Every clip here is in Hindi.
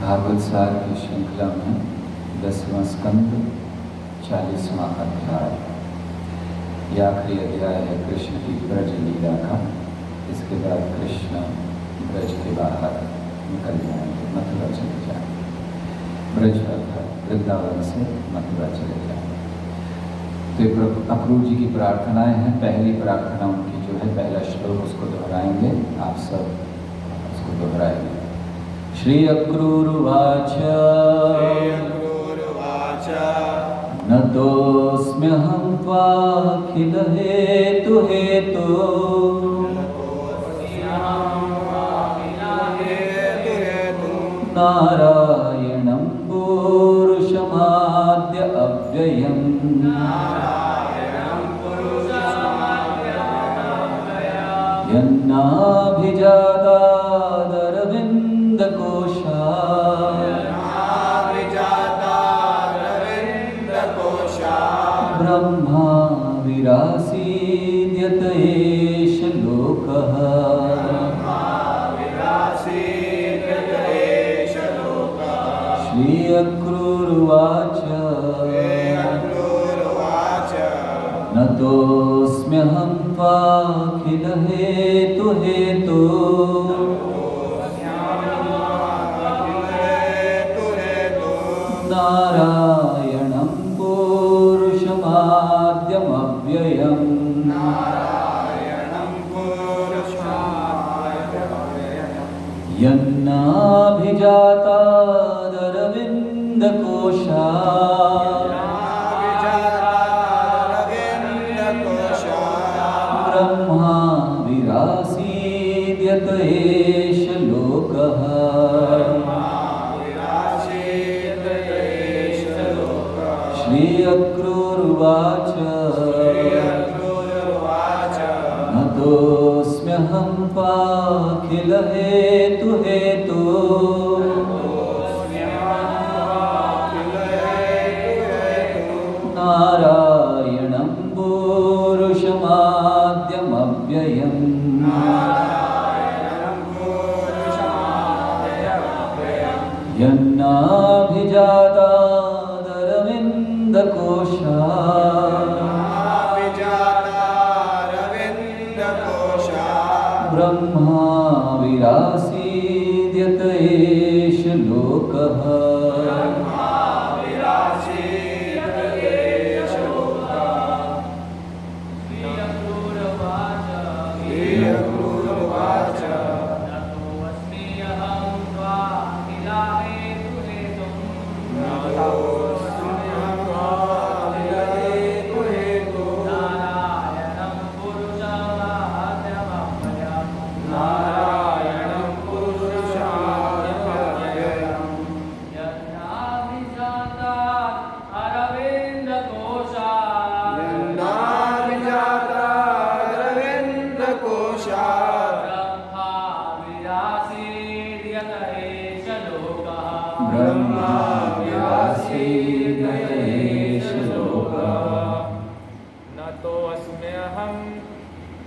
भागवत सार की श्रृंखला में 10वां स्कंद 40वां अध्याय। यह आखिरी अध्याय है कृष्ण की ब्रज लीला का। इसके बाद कृष्ण ब्रज के बाहर निकल जाएंगे, मथुरा चले जाएंगे। ब्रज अर्थात वृंदावन से मथुरा चले जाएंगे। तो ये अक्रूर जी की प्रार्थनाएं हैं। पहली प्रार्थना उनकी जो है, पहला श्लोक उसको दोहराएंगे, आप सब उसको दोहराएंगे। श्री अक्रूरुवाच नतोऽस्म्यहं त्वाखिल हेतु नारायणं पुरुषमाद्य अव्ययम् ब्रह्मा विरासीद्यत एष लोकः। श्री अक्रूरुवाच नतोऽस्म्यहं त्वाखिल हेतु नारायणं पुरुषमाद्यमव्ययम् यन्नाभिजातादरविन्दकोशा ब्रह्मा विरासीद्यत एष लोकः। श्री अक्रूरुवाच नतोऽस्म्यहं त्वाखिल हेतु नारायणं पुरुषमाद्यमव्ययम् यन्नाभिजातादरविन्दकोशा ब्रह्मा विरासीद्यत एष लोकः।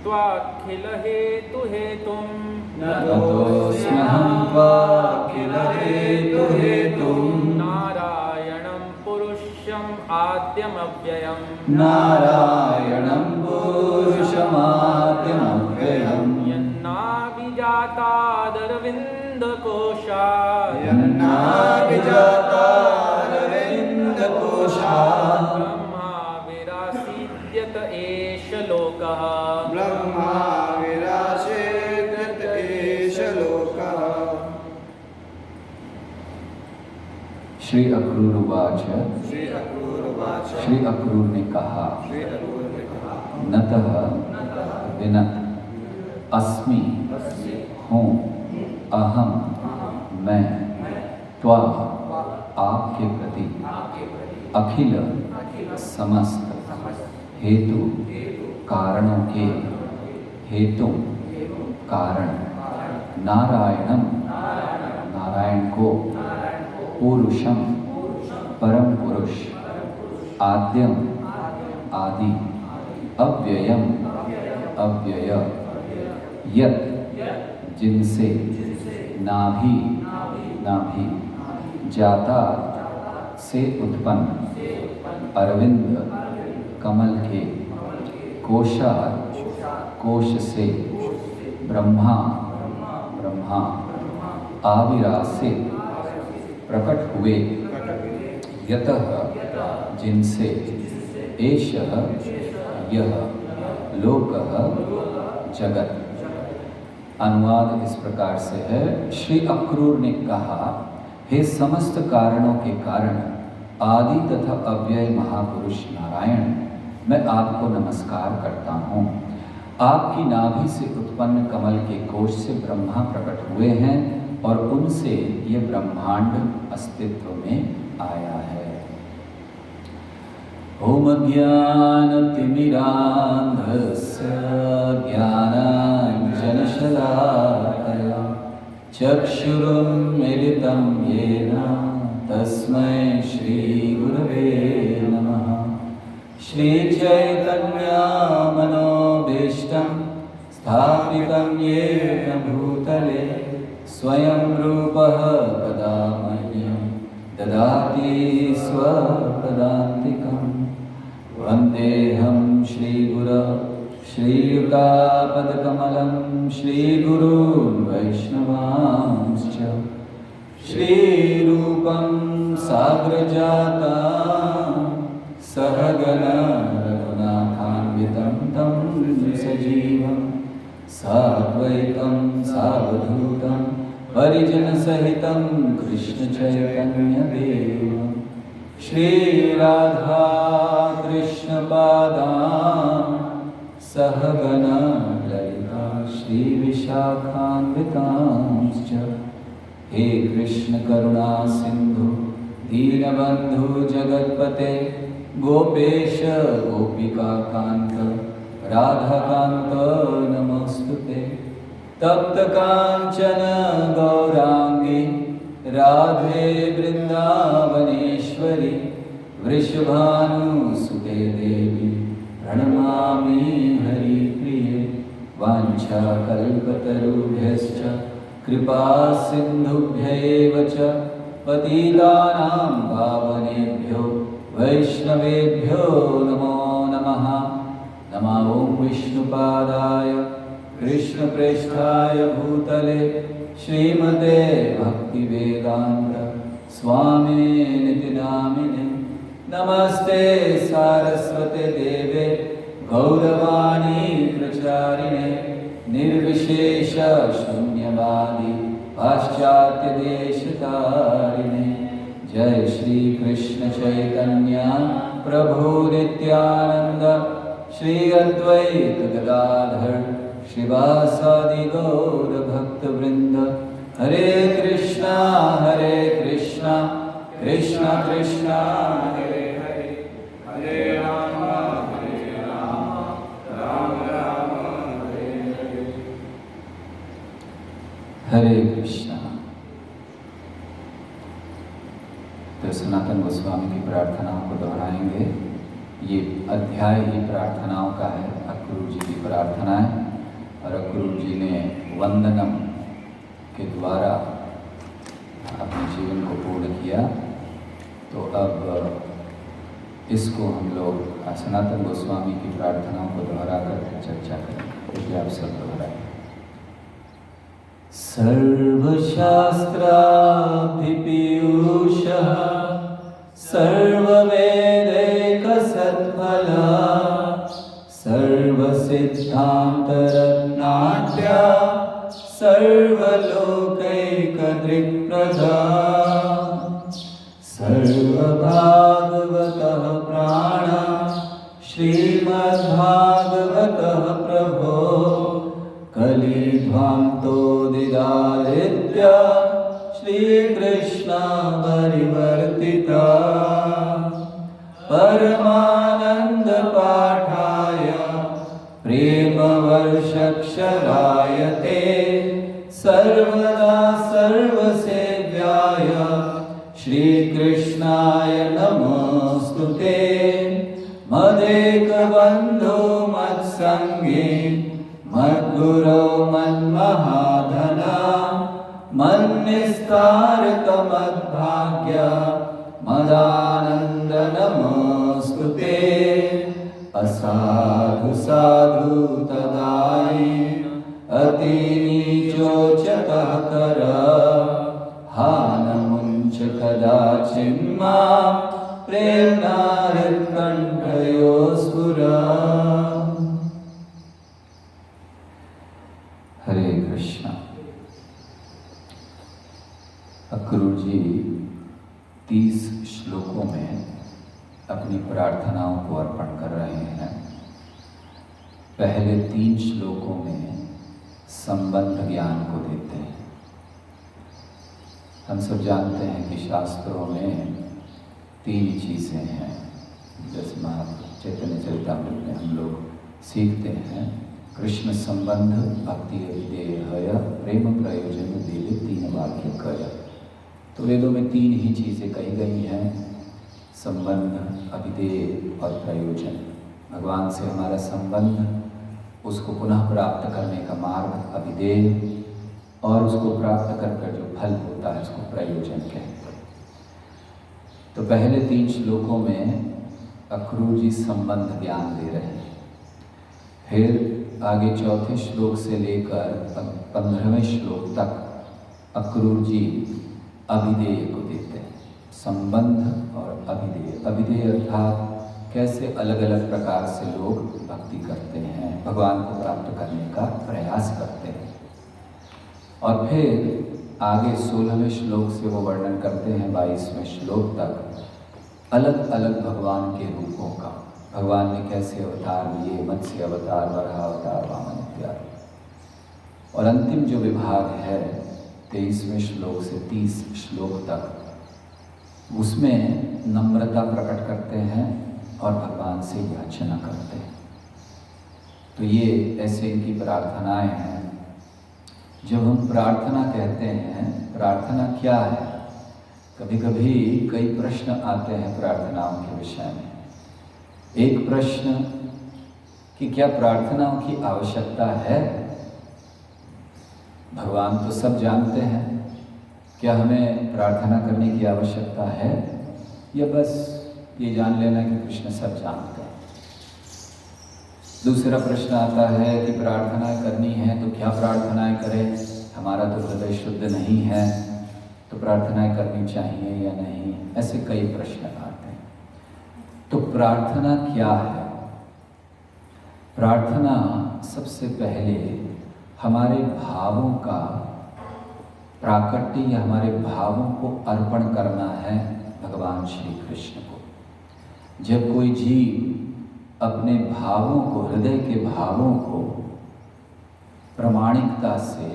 त्वाखिल हेतुं नारायणं पुरुषं आद्यमव्ययम् यन्नाभिजातादरविन्दकोशा ब्रह्मा विरासीद्यत एष लोकः। श्री अक्रूरुवाच श्री अक्रूर ने कहा नतः विनत अस्मि हूँ अहम मैं त्वा आपके प्रति अखिल समस्त हेतु कारणों के हेतु कारण नारायणम नारायण को पुरुषम परम पुरुष आद्यम आदि अव्ययम अव्यय यत् जिनसे नाभि जाता से उत्पन्न अरविंद कमल के कोशार कोश से ब्रह्मा आविरासे प्रकट हुए यतः जिनसे एषः यह लोकः जगत। अनुवाद इस प्रकार से है, श्री अक्रूर ने कहा, हे समस्त कारणों के कारण आदि तथा अव्यय महापुरुष नारायण, मैं आपको नमस्कार करता हूँ। आपकी नाभि से उत्पन्न कमल के कोश से ब्रह्मा प्रकट हुए हैं और उनसे ये ब्रह्मांड अस्तित्व में आया है। ओम ज्ञानतिमिरान्धस्य ज्ञानाञ्जनशलाकया चक्षुरुन्मीलितं येन तस्मै श्रीगुरवे नमः। श्रीचैतन्यमनोभीष्टं स्थापितं येन भूतले स्वयं रूपः कदा मह्यं ददाति स्वपदान्तिकम्। वन्देऽहं श्रीगुरौ श्रीयुतापदकमलं श्रीगुरून् वैष्णवांश्च श्रीरूपं साग्रजाता सहगना रघुनाथान्वितं तं सजीवं साद्वैतं सावधूतं परिजनसहितं कृष्णचैतन्यदेवं श्रीराधा कृष्णपादान् सहगना ललिता श्रीविशाखान्वितांश्च। हे कृष्ण करुणा सिंधु दीनबंधु जगत्पते गोपेश गोपिकाकांत राधाकांत नमोस्तुते। तप्त कांचन गौरांगी राधे वृंदावनेश्वरी वृषभानुसुते देवी प्रणमामि हरिप्रिये। वाञ्छाकल्पतरुभ्यश्च कृपा सिन्धुभ्यैव च पतितानां पावनेभ्यो वैष्णवेभ्यो नमो नमः। नमो ॐ विष्णुपादाय कृष्णप्रेष्ठाय भूतले श्रीमते भक्तिवेदान्त स्वामिनिति नामिने। नमस्ते सारस्वते देवे गौरवाणी प्रचारिणे निर्विशेष शून्यवादी पाश्चात्य देशतारिणे। जय श्री कृष्ण चैतन्य प्रभु नित्यानंद श्री अद्वैत गदाधर श्रीवासादि गौर भक्तवृंद। हरे कृष्णा कृष्णा कृष्णा हरे हरे, हरे राम राम राम हरे हरे। हरे कृष्णा। तो सनातन गोस्वामी की प्रार्थनाओं को दोहराएंगे। ये अध्याय ही प्रार्थनाओं का है, अक्रूर जी की प्रार्थनाएं। और अक्रूर जी ने वंदनम के द्वारा अपने जीवन को पूर्ण किया। तो अब इसको हम लोग सनातन गोस्वामी की प्रार्थनाओं को दोहरा कर चर्चा करें। इसलिए आप सब दोहराएं। सर्वशास्त्राभिपीयूषः सर्ववेदैकसत्फला सर्वसिद्धान्तरत्नाढ्या सर्वलोकैकदृक्प्रदा सर्वभागवतः प्राण श्रीमद्भागवतः प्रभो कलिध्वान्तो दिदादित्य श्रीकृष्ण परिवर्तिता परमानंद पाठाय प्रेमवर्षक्षराय ते सर्वदा सर्वसेव्याय श्रीकृष्णाय नमोस्तुते। मदेकबन्धो मत्सङ्गी मद्गुरो मन्महाधना मन्निस्तारकमद्भाग्य मदानंद नमोस्तुते। असाधु साधु तदाई अतिनीचोचतः कर हानमुञ्च कदाचिन्मा प्रेम्णाहृत्कण्ठयो स्फुरा। हरे कृष्णा। अक्रूर जी 30 श्लोकों में अपनी प्रार्थनाओं को अर्पण कर रहे हैं। पहले 3 श्लोकों में संबंध ज्ञान को देते हैं। हम सब जानते हैं कि शास्त्रों में 3 चीज़ें हैं। जैसे चैतन्य चरितामृत में हम लोग सीखते हैं, कृष्ण संबंध भक्ति अभिधेय प्रेम प्रयोजन देवे 3 वाक्य कय। तो वेदों में 3 ही चीज़ें कही गई हैं, संबंध, अभिधेय और प्रयोजन। भगवान से हमारा संबंध, उसको पुनः प्राप्त करने का मार्ग अभिधेय, और उसको प्राप्त कर जो फल होता है उसको प्रयोजन कहते हैं। तो पहले 3 श्लोकों में अक्रूर जी संबंध ज्ञान दे रहे हैं। फिर आगे 4थे श्लोक से लेकर 15वें श्लोक तक अक्रूर जी अभिधेय को देते हैं। संबंध और अभिधेय। अभिधेय अर्थात कैसे अलग अलग प्रकार से लोग भक्ति करते हैं, भगवान को प्राप्त करने का प्रयास करते हैं। और फिर आगे 16वें श्लोक से वो वर्णन करते हैं 22वें श्लोक तक अलग अलग भगवान के रूपों का। भगवान ने कैसे अवतार लिए, मत्स्य अवतार, वराह अवतार, वामन इत्यादि। और अंतिम जो विभाग है 23वें श्लोक से 30 श्लोक तक, उसमें नम्रता प्रकट करते हैं और भगवान से याचना करते हैं। तो ये ऐसे इनकी प्रार्थनाएं हैं। जब हम प्रार्थना कहते हैं, प्रार्थना क्या है? कभी कभी कई प्रश्न आते हैं प्रार्थनाओं के विषय में। एक प्रश्न कि क्या प्रार्थनाओं की आवश्यकता है? भगवान तो सब जानते हैं, क्या हमें प्रार्थना करने की आवश्यकता है? या बस ये जान लेना कि कृष्ण सब जानते हैं। दूसरा प्रश्न आता है कि प्रार्थना करनी है तो क्या प्रार्थनाएं करें? हमारा तो हृदय शुद्ध नहीं है, तो प्रार्थनाएं करनी चाहिए या नहीं? ऐसे कई प्रश्न आते हैं। तो प्रार्थना क्या है? प्रार्थना सबसे पहले हमारे भावों का प्राकट्य या हमारे भावों को अर्पण करना है भगवान श्री कृष्ण को। जब कोई जीव अपने भावों को, हृदय के भावों को प्रामाणिकता से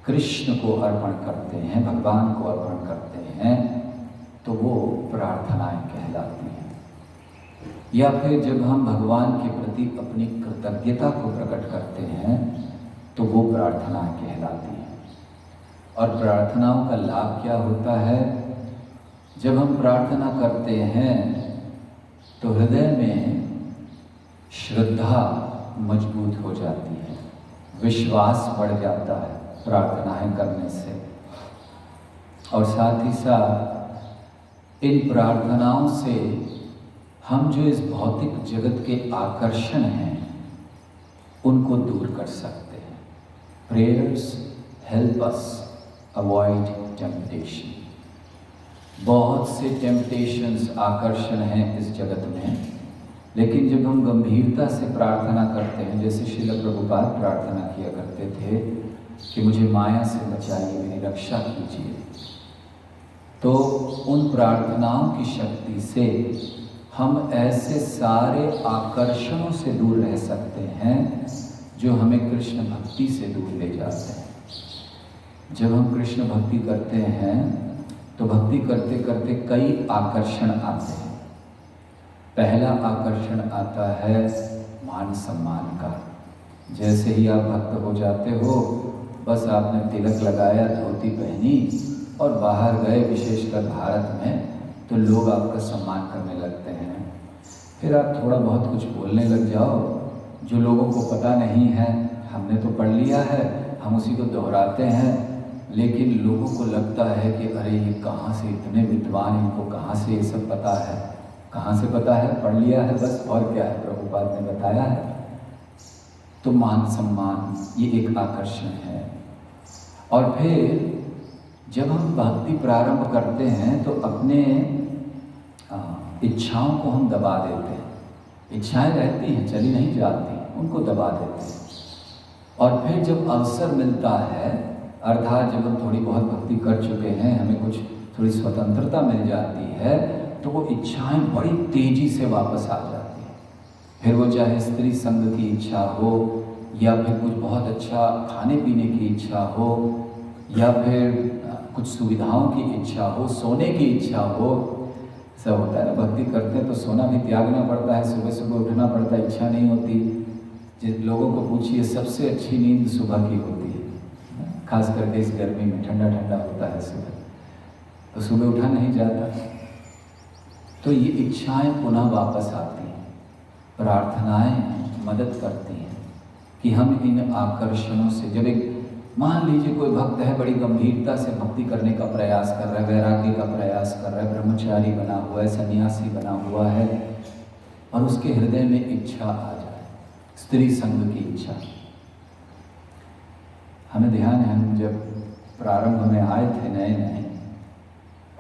कृष्ण को अर्पण करते हैं, भगवान को अर्पण करते हैं, तो वो प्रार्थनाएं कहलाती हैं। या फिर जब हम भगवान के प्रति अपनी कृतज्ञता को प्रकट करते हैं तो वो प्रार्थनाएं कहलाती हैं। और प्रार्थनाओं का लाभ क्या होता है? जब हम प्रार्थना करते हैं तो हृदय में श्रद्धा मजबूत हो जाती है, विश्वास बढ़ जाता है प्रार्थनाएं करने से। और साथ ही साथ इन प्रार्थनाओं से हम जो इस भौतिक जगत के आकर्षण हैं उनको दूर कर सकते हैं। Prayers help us avoid temptation. बहुत से टेम्पटेशंस, आकर्षण हैं इस जगत में, लेकिन जब हम गंभीरता से प्रार्थना करते हैं, जैसे श्रील प्रभुपाद प्रार्थना किया करते थे कि मुझे माया से बचाइए, मेरी रक्षा कीजिए, तो उन प्रार्थनाओं की शक्ति से हम ऐसे सारे आकर्षणों से दूर रह सकते हैं जो हमें कृष्ण भक्ति से दूर ले जाते हैं। जब हम कृष्ण भक्ति करते हैं तो भक्ति करते करते कई आकर्षण आते हैं। पहला आकर्षण आता है मान सम्मान का। जैसे ही आप भक्त हो जाते हो, बस आपने तिलक लगाया, धोती पहनी और बाहर गए, विशेषकर भारत में, तो लोग आपका सम्मान करने लगते हैं। फिर आप थोड़ा बहुत कुछ बोलने लग जाओ जो लोगों को पता नहीं है, हमने तो पढ़ लिया है, हम उसी को दोहराते हैं, लेकिन लोगों को लगता है कि अरे ये कहाँ से इतने विद्वान, इनको कहाँ से ये सब पता है, कहाँ से पता है, पढ़ लिया है बस, और क्या है, प्रभुपाद ने बताया है। तो मान सम्मान ये एक आकर्षण है। और फिर जब हम भक्ति प्रारंभ करते हैं तो अपने इच्छाओं को हम दबा देते हैं। इच्छाएं रहती हैं, चली नहीं जाती, उनको दबा देते हैं। और फिर जब अवसर मिलता है, अर्थात जब हम थोड़ी बहुत भक्ति कर चुके हैं, हमें कुछ थोड़ी स्वतंत्रता मिल जाती है, तो वो इच्छाएं बड़ी तेजी से वापस आ जाती हैं। फिर वो चाहे स्त्री संग की इच्छा हो, या फिर कुछ बहुत अच्छा खाने पीने की इच्छा हो, या फिर कुछ सुविधाओं की इच्छा हो, सोने की इच्छा हो। सब होता है ना, भक्ति करते हैं तो सोना भी त्यागना पड़ता है, सुबह सुबह उठना पड़ता है, इच्छा नहीं होती। जिन लोगों को पूछिए, सबसे अच्छी नींद सुबह की होती है, खास करके इस गर्मी में, ठंडा ठंडा होता है सुबह, तो सुबह उठा नहीं जाता। तो ये इच्छाएं पुनः वापस आती हैं। प्रार्थनाएं मदद करती हैं कि हम इन आकर्षणों से, जब एक मान लीजिए कोई भक्त है, बड़ी गंभीरता से भक्ति करने का प्रयास कर रहा है, वैराग्य का प्रयास कर रहा है, ब्रह्मचारी बना हुआ है, सन्यासी बना हुआ है, और उसके हृदय में इच्छा आ जाए, स्त्री संग की इच्छा। हमें ध्यान है, हम जब प्रारंभ में आए थे नए नए,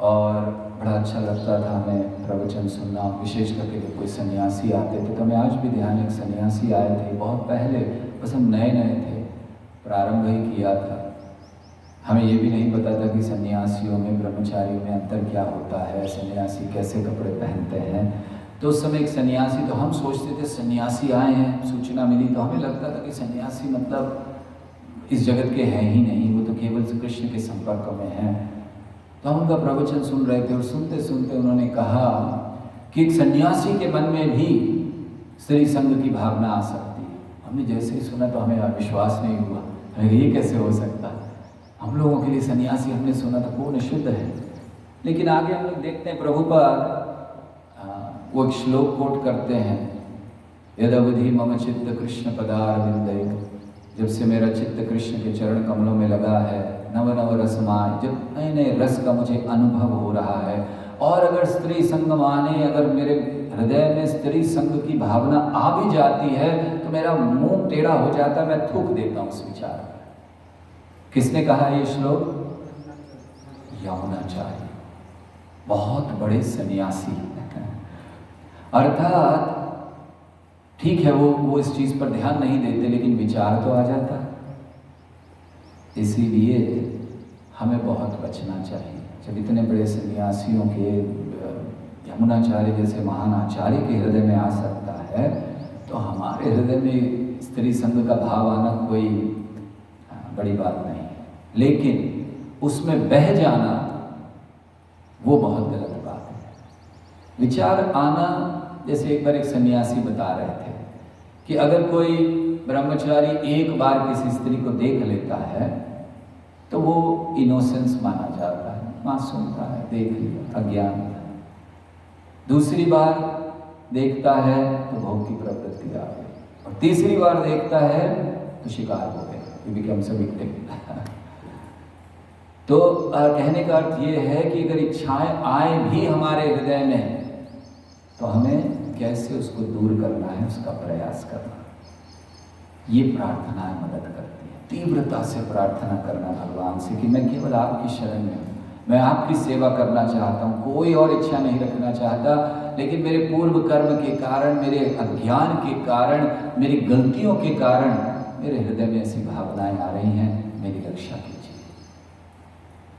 और बड़ा अच्छा लगता था हमें प्रवचन सुनना, विशेष करके जब कोई सन्यासी आते थे। तो हमें आज भी ध्यान, एक सन्यासी आए थे बहुत पहले, बस हम नए नए थे, प्रारंभ ही किया था। हमें ये भी नहीं पता था कि सन्यासियों में, ब्रह्मचारियों में अंतर क्या होता है, सन्यासी कैसे कपड़े पहनते हैं। तो उस समय एक सन्यासी, तो हम सोचते थे सन्यासी आए हैं, सूचना मिली तो हमें लगता था कि सन्यासी मतलब इस जगत के हैं ही नहीं, वो तो केवल कृष्ण के संपर्क में हैं। तो हम उनका प्रवचन सुन रहे थे, और सुनते सुनते उन्होंने कहा कि एक सन्यासी के मन में भी स्त्री संग की भावना आ सकती है। हमने जैसे ही सुना तो हमें विश्वास नहीं हुआ, ये कैसे हो सकता है। हम लोगों के लिए सन्यासी, हमने सुना था पूर्ण शुद्ध है, लेकिन आगे हम लोग देखते हैं प्रभुपाद वो एक श्लोक कोट करते हैं, यदवधि मम चित्त कृष्ण पदारविंदे, जब से मेरा चित्त कृष्ण के चरण कमलों में लगा है, नव नव रसमाय, जब नए नए रस का मुझे अनुभव हो रहा है। और अगर स्त्री संग माने, अगर मेरे हृदय में स्त्री संग की भावना आ भी जाती है तो मेरा मुंह टेढ़ा हो जाता है, मैं थूक देता हूं उस विचार। किसने कहा ये श्लोक? यमुनाचार्य, बहुत बड़े सन्यासी। अर्थात ठीक है, वो इस चीज पर ध्यान नहीं देते, लेकिन विचार तो आ जाता है। इसीलिए हमें बहुत बचना चाहिए। जब इतने बड़े सन्यासियों के, यमुनाचार्य जैसे महान आचार्य के हृदय में आ सकता है, तो हमारे हृदय में स्त्री संग का भाव आना कोई बड़ी बात नहीं है। लेकिन उसमें बह जाना वो बहुत गलत बात है। विचार आना, जैसे एक बार एक सन्यासी बता रहे थे कि अगर कोई ब्रह्मचारी एक बार किसी स्त्री को देख लेता है तो वो इनोसेंस माना जाता है, मासूमता है, देख लिया, अज्ञान। दूसरी बार देखता है तो भोग की प्रवृत्ति आ गई, और तीसरी बार देखता है तो शिकार हो गए, बिकम्स अ विक्टिम। तो कहने का अर्थ ये है कि अगर इच्छाएं आए भी हमारे हृदय में, तो हमें कैसे उसको दूर करना है, उसका प्रयास करना। ये प्रार्थनाएं मदद करती है। तीव्रता से प्रार्थना करना भगवान से कि मैं केवल आपकी शरण में हूँ, मैं आपकी सेवा करना चाहता हूँ, कोई और इच्छा नहीं रखना चाहता, लेकिन मेरे पूर्व कर्म के कारण, मेरे अज्ञान के कारण, मेरी गलतियों के कारण मेरे हृदय में ऐसी भावनाएं आ रही हैं, मेरी रक्षा कीजिए।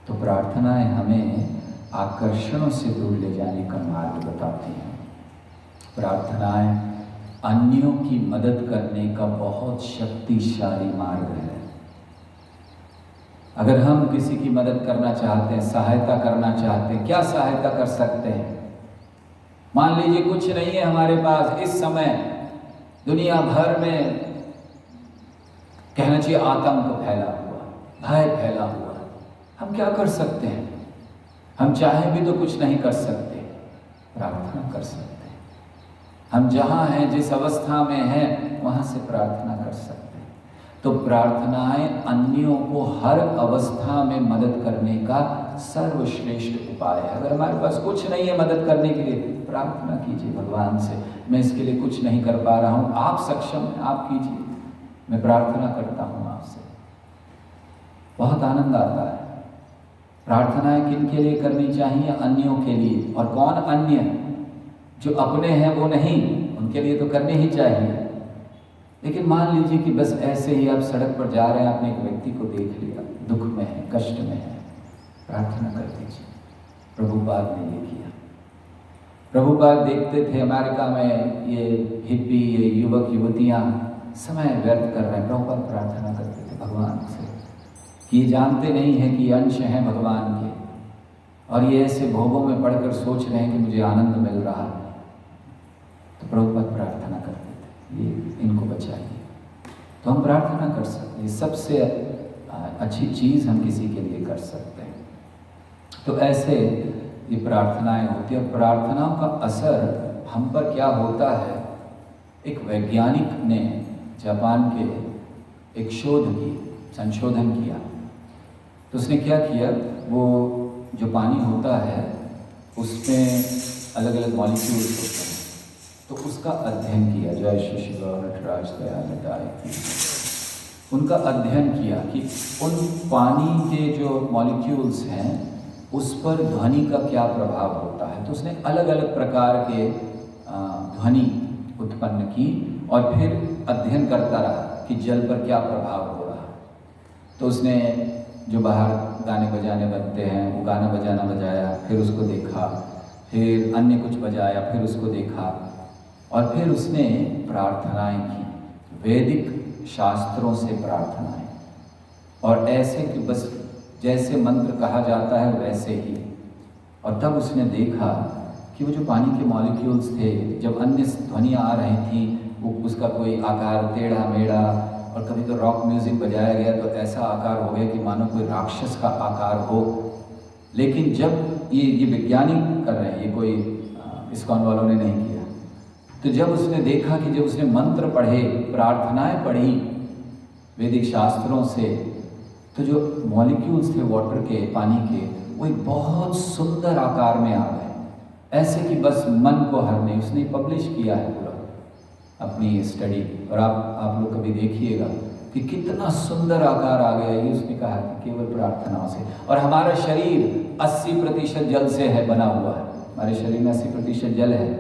तो प्रार्थनाएं हमें आकर्षणों से दूर ले जाने का मार्ग बताती हैं। प्रार्थनाएं अन्यों की मदद करने का बहुत शक्तिशाली मार्ग है। अगर हम किसी की मदद करना चाहते हैं, सहायता करना चाहते हैं, क्या सहायता कर सकते हैं? मान लीजिए कुछ नहीं है हमारे पास इस समय, दुनिया भर में कहना चाहिए आतंक फैला हुआ, भय फैला हुआ, हम क्या कर सकते हैं? हम चाहे भी तो कुछ नहीं कर सकते, प्रार्थना कर सकते हैं। हम जहाँ हैं, जिस अवस्था में हैं, वहाँ से प्रार्थना कर सकते हैं। तो प्रार्थनाएं अन्यों को हर अवस्था में मदद करने का सर्वश्रेष्ठ उपाय है। अगर हमारे पास कुछ नहीं है मदद करने के लिए, प्रार्थना कीजिए भगवान से, मैं इसके लिए कुछ नहीं कर पा रहा हूँ, आप सक्षम हैं, आप कीजिए, मैं प्रार्थना करता हूँ आपसे। बहुत आनंद आता है। प्रार्थनाएं किन के लिए करनी चाहिए? अन्यों के लिए। और कौन अन्य? जो अपने हैं वो नहीं, उनके लिए तो करनी ही चाहिए। लेकिन मान लीजिए कि बस ऐसे ही आप सड़क पर जा रहे हैं, आपने एक व्यक्ति को देख लिया, दुख में है, कष्ट में है, प्रार्थना कर दीजिए। प्रभुपाद ने ये किया। प्रभुपाद देखते थे अमेरिका में ये हिप्पी, ये युवक युवतियां समय व्यर्थ कर रहे हैं, प्रभुपाद प्रार्थना करते थे भगवान से कि ये जानते नहीं है कि अंश हैं भगवान के, और ये ऐसे भोगों में पढ़कर सोच रहे हैं कि मुझे आनंद मिल रहा है। तो प्रभुपाद प्रार्थना करते थे, ये इनको बचाइए। तो हम प्रार्थना कर सकते हैं, सबसे अच्छी चीज़ हम किसी के लिए कर सकते हैं। तो ऐसे ये प्रार्थनाएं होती हैं। प्रार्थनाओं का असर हम पर क्या होता है? एक वैज्ञानिक ने जापान के एक शोध की, संशोधन किया। तो उसने क्या किया, वो जो पानी होता है उसमें अलग अलग मॉलिक्यूल्स होते हैं, तो उसका अध्ययन किया। जय श्री श्री गौर नटराज दयाल, उनका अध्ययन किया कि उन पानी के जो मॉलिक्यूल्स हैं उस पर ध्वनि का क्या प्रभाव होता है। तो उसने अलग अलग प्रकार के ध्वनि उत्पन्न की और फिर अध्ययन करता रहा कि जल पर क्या प्रभाव हो रहा है। तो उसने जो बाहर गाने बजाने बनते हैं वो गाना बजाना बजाया, फिर उसको देखा, फिर अन्य कुछ बजाया, फिर उसको देखा, और फिर उसने प्रार्थनाएं की, वैदिक शास्त्रों से प्रार्थनाएं, और ऐसे कि बस जैसे मंत्र कहा जाता है वैसे ही। और तब उसने देखा कि वो जो पानी के मॉलिक्यूल्स थे, जब अन्य ध्वनियाँ आ रही थी, वो उसका कोई आकार टेढ़ा मेढ़ा, और कभी तो रॉक म्यूज़िक बजाया गया तो ऐसा आकार हो गया कि मानो कोई राक्षस का आकार हो। लेकिन जब ये वैज्ञानिक कर रहे हैं, ये कोई इस्कॉन वालों ने नहीं किया। तो जब उसने देखा कि जब उसने मंत्र पढ़े, प्रार्थनाएं पढ़ी वैदिक शास्त्रों से, तो जो मॉलिक्यूल्स थे वाटर के, पानी के, वो एक बहुत सुंदर आकार में आ गए, ऐसे कि बस मन को हरने। उसने पब्लिश किया है पूरा अपनी स्टडी, और आप लोग कभी देखिएगा कि कितना सुंदर आकार आ गया। ये उसने कहा कि केवल प्रार्थनाओं से। और हमारा शरीर 80% जल से है बना हुआ है, हमारे शरीर में 80% जल है।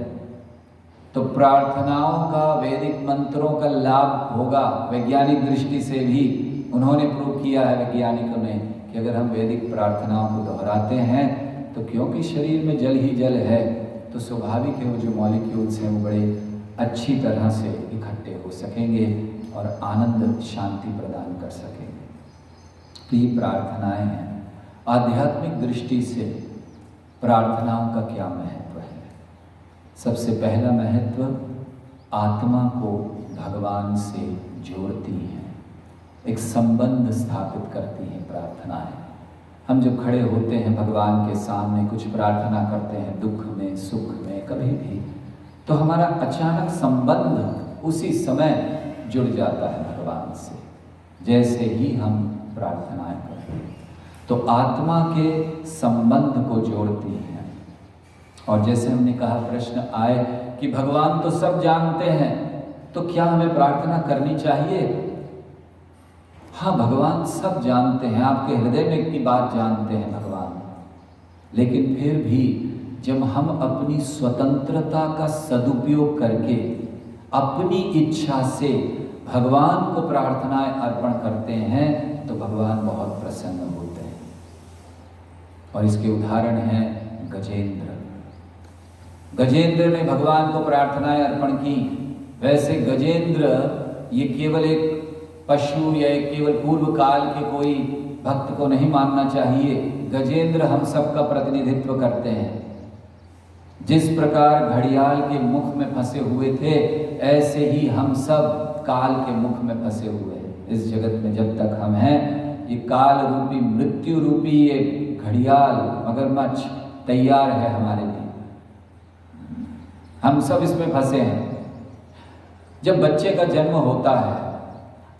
तो प्रार्थनाओं का, वैदिक मंत्रों का लाभ होगा। वैज्ञानिक दृष्टि से भी उन्होंने प्रूव किया है वैज्ञानिकों ने कि अगर हम वैदिक प्रार्थनाओं को दोहराते हैं तो क्योंकि शरीर में जल ही जल है, तो स्वाभाविक है वो जो मॉलिक्यूल्स हैं वो बड़े अच्छी तरह से इकट्ठे हो सकेंगे और आनंद शांति प्रदान कर सकेंगे। तो ये प्रार्थनाएं हैं। आध्यात्मिक दृष्टि से प्रार्थनाओं का क्या महत्व है? सबसे पहला महत्व, आत्मा को भगवान से जोड़ती हैं, एक संबंध स्थापित करती हैं प्रार्थनाएं। हम जब खड़े होते हैं भगवान के सामने, कुछ प्रार्थना करते हैं, दुख में, सुख में, कभी भी, तो हमारा अचानक संबंध उसी समय जुड़ जाता है भगवान से, जैसे ही हम प्रार्थनाएं करते हैं। तो आत्मा के संबंध को जोड़ती हैं। और जैसे हमने कहा, प्रश्न आए कि भगवान तो सब जानते हैं, तो क्या हमें प्रार्थना करनी चाहिए? हाँ, भगवान सब जानते हैं, आपके हृदय में की बात जानते हैं भगवान। लेकिन फिर भी जब हम अपनी स्वतंत्रता का सदुपयोग करके अपनी इच्छा से भगवान को प्रार्थनाएं अर्पण करते हैं तो भगवान बहुत प्रसन्न होते हैं। और इसके उदाहरण हैं गजेंद्र। गजेंद्र ने भगवान को प्रार्थनाएं अर्पण की। वैसे गजेंद्र ये केवल एक पशु या एक केवल पूर्व काल के कोई भक्त को नहीं मानना चाहिए। गजेंद्र हम सब का प्रतिनिधित्व करते हैं। जिस प्रकार घड़ियाल के मुख में फंसे हुए थे, ऐसे ही हम सब काल के मुख में फंसे हुए हैं। इस जगत में जब तक हम हैं, ये काल रूपी, मृत्यु रूपी ये घड़ियाल, मगरमच्छ तैयार है हमारे लिए। हम सब इसमें फंसे हैं। जब बच्चे का जन्म होता है